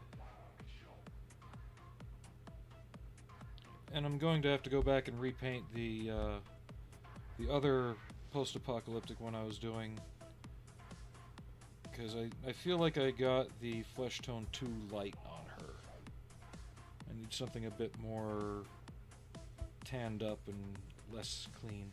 And I'm going to have to go back and repaint the other post-apocalyptic one I was doing, because I feel like I got the flesh tone too light on her. I need something a bit more tanned up and less clean.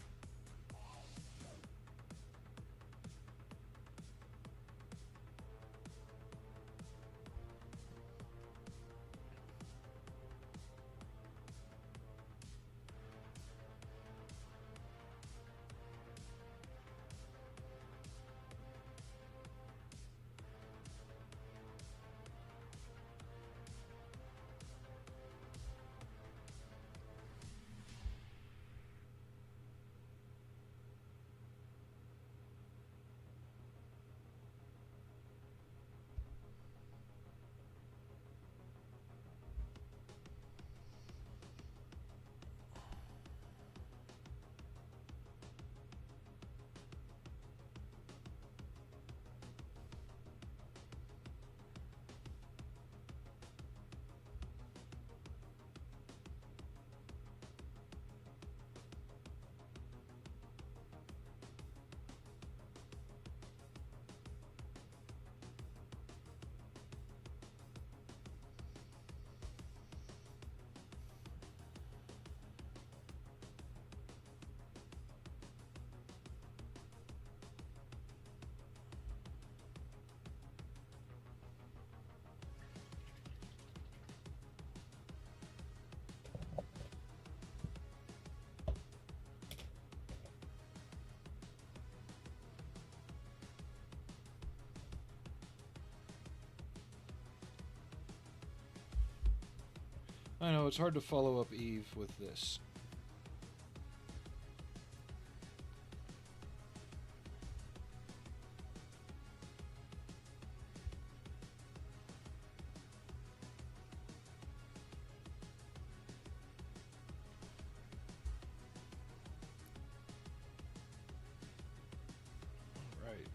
I know, it's hard to follow up Eve with this. Right.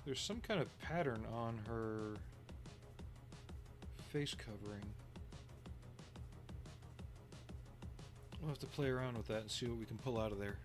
There's some kind of pattern on her face covering. We'll have to play around with that and see what we can pull out of there.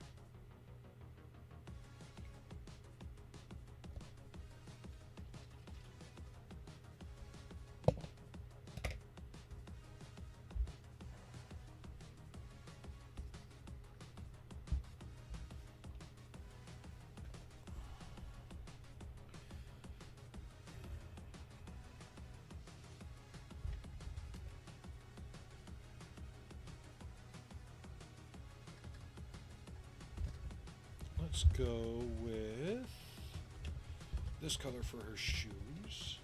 Let's go with this color for her shoes.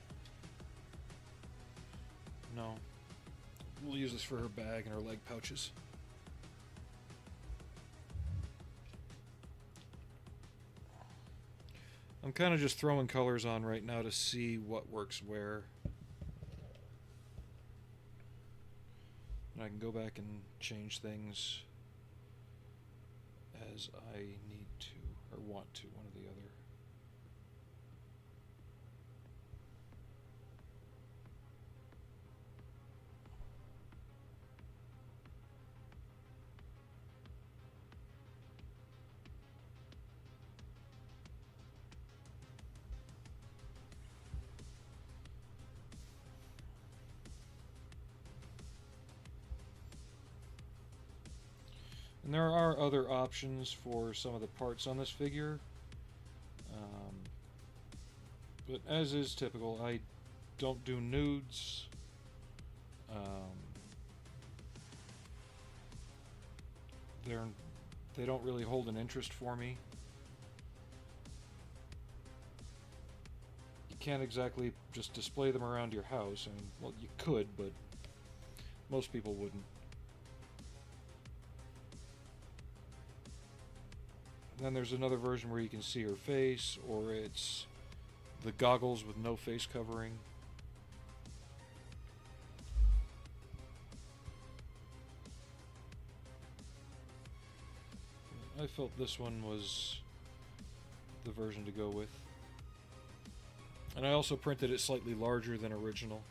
No. We'll use this for her bag and her leg pouches. I'm kind of just throwing colors on right now to see what works where. And I can go back and change things as I need to, or want to, one or the other. And there are other options for some of the parts on this figure. But as is typical, I don't do nudes. They don't really hold an interest for me. You can't exactly just display them around your house. I mean, well, you could, but most people wouldn't. And then there's another version where you can see her face, or it's the goggles with no face covering. I felt this one was the version to go with. And I also printed it slightly larger than original.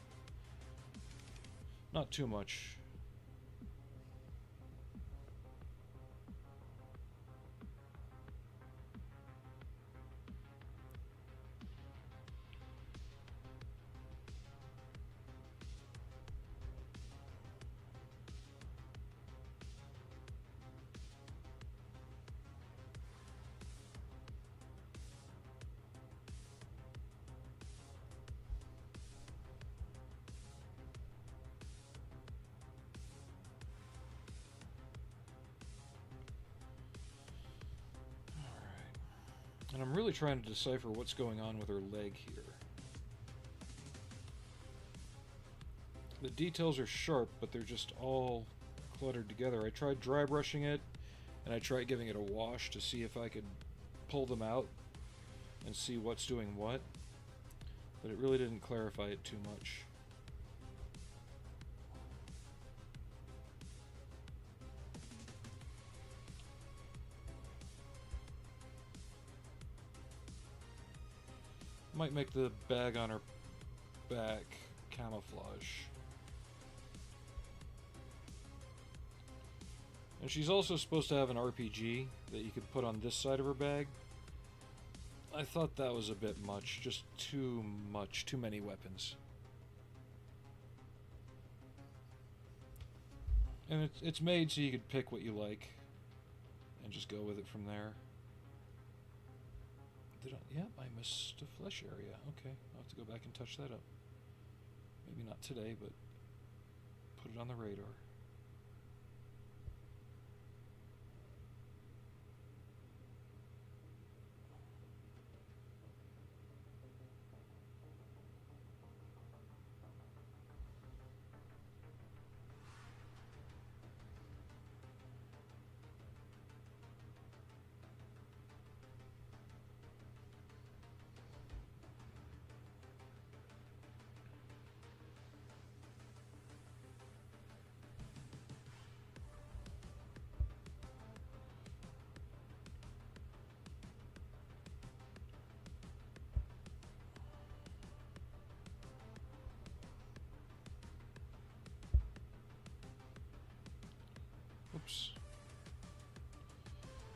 Not too much. And I'm really trying to decipher what's going on with her leg here. The details are sharp, but they're just all cluttered together. I tried dry brushing it, and I tried giving it a wash to see if I could pull them out and see what's doing what, but it really didn't clarify it too much. Might make the bag on her back camouflage. And she's also supposed to have an RPG that you could put on this side of her bag. I thought that was a bit much, just too much, too many weapons. And it's made so you could pick what you like and just go with it from there. Yep, I missed a flesh area. Okay, I'll have to go back and touch that up. Maybe not today, but put it on the radar. Oops.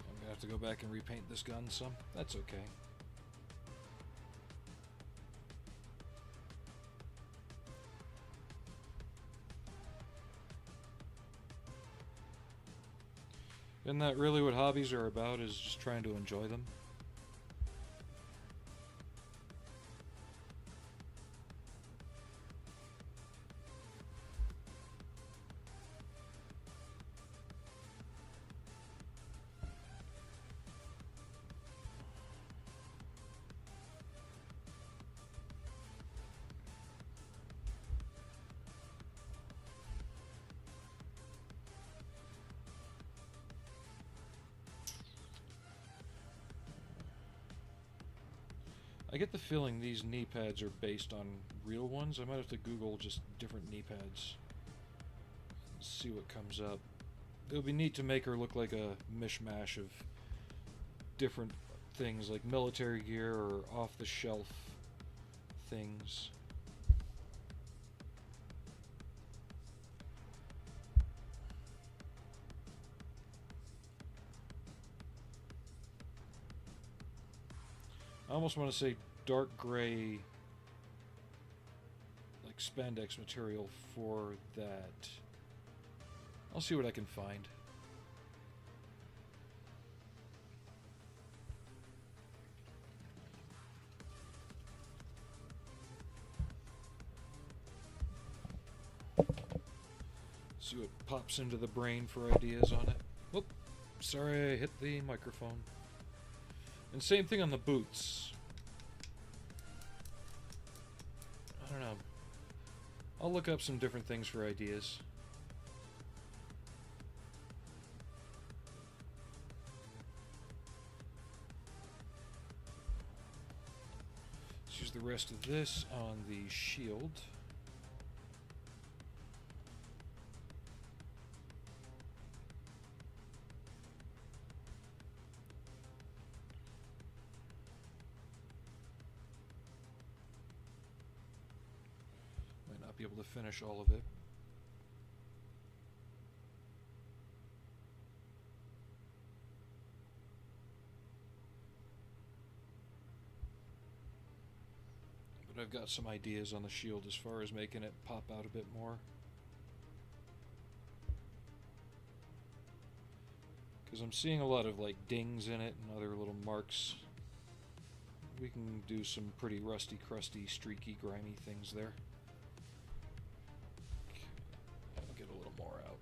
I'm gonna have to go back and repaint this gun some. That's okay. Isn't that really what hobbies are about, is just trying to enjoy them? I get the feeling these knee pads are based on real ones. I might have to Google just different knee pads and see what comes up. It would be neat to make her look like a mishmash of different things, like military gear or off-the-shelf things. I almost want to say dark gray, like spandex material for that. I'll see what I can find. See what pops into the brain for ideas on it. Whoop! Sorry, I hit the microphone. And same thing on the boots. I don't know. I'll look up some different things for ideas. Let's use the rest of this on the shield. be able to finish all of it. But I've got some ideas on the shield as far as making it pop out a bit more. Because I'm seeing a lot of like dings in it and other little marks. We can do some pretty rusty, crusty, streaky, grimy things there. Okay. I'll get a little more out.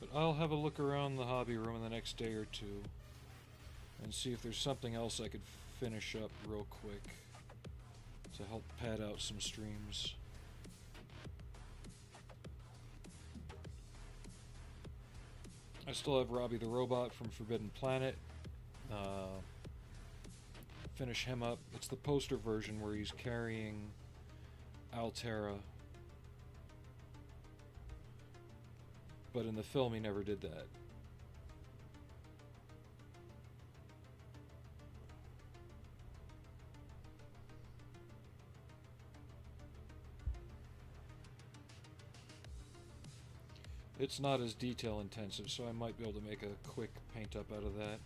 But I'll have a look around the hobby room in the next day or two and see if there's something else I could finish up real quick to help pad out some streams. I still have Robbie the Robot from Forbidden Planet. Finish him up. It's the poster version where he's carrying Altera. But in the film, he never did that. It's not as detail intensive, so I might be able to make a quick paint up out of that.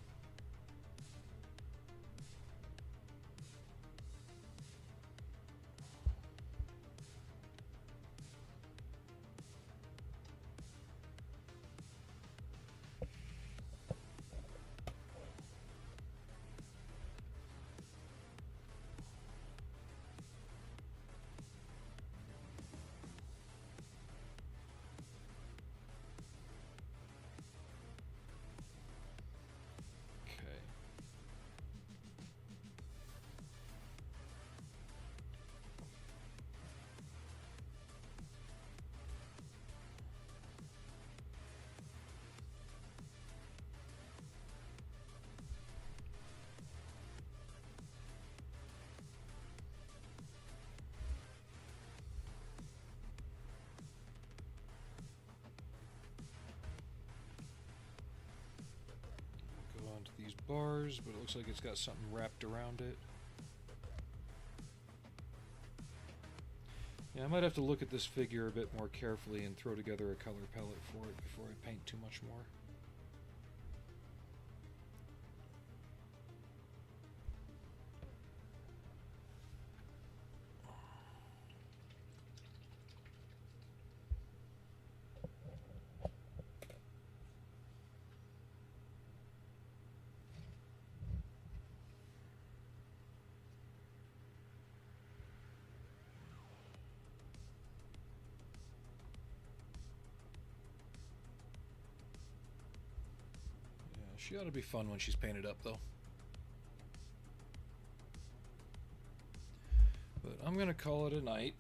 These bars, but it looks like it's got something wrapped around it. Yeah, I might have to look at this figure a bit more carefully and throw together a color palette for it before I paint too much more. She ought to be fun when she's painted up, though. But I'm going to call it a night.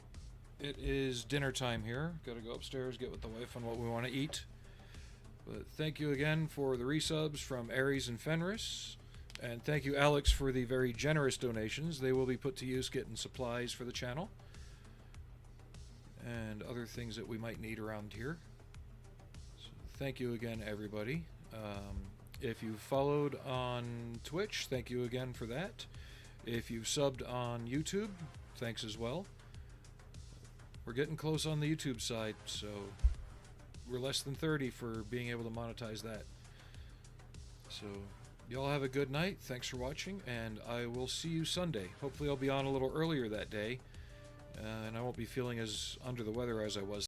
It is dinner time here. Got to go upstairs, get with the wife on what we want to eat. But thank you again for the resubs from Aries and Fenris. And thank you, Alex, for the very generous donations. They will be put to use getting supplies for the channel. And other things that we might need around here. So thank you again, everybody. If you followed on Twitch, thank you again for that. If you've subbed on YouTube, thanks as well. We're getting close on the YouTube side, so we're less than 30 for being able to monetize that. So y'all have a good night. Thanks for watching, and I will see you Sunday. Hopefully I'll be on a little earlier that day, and I won't be feeling as under the weather as I was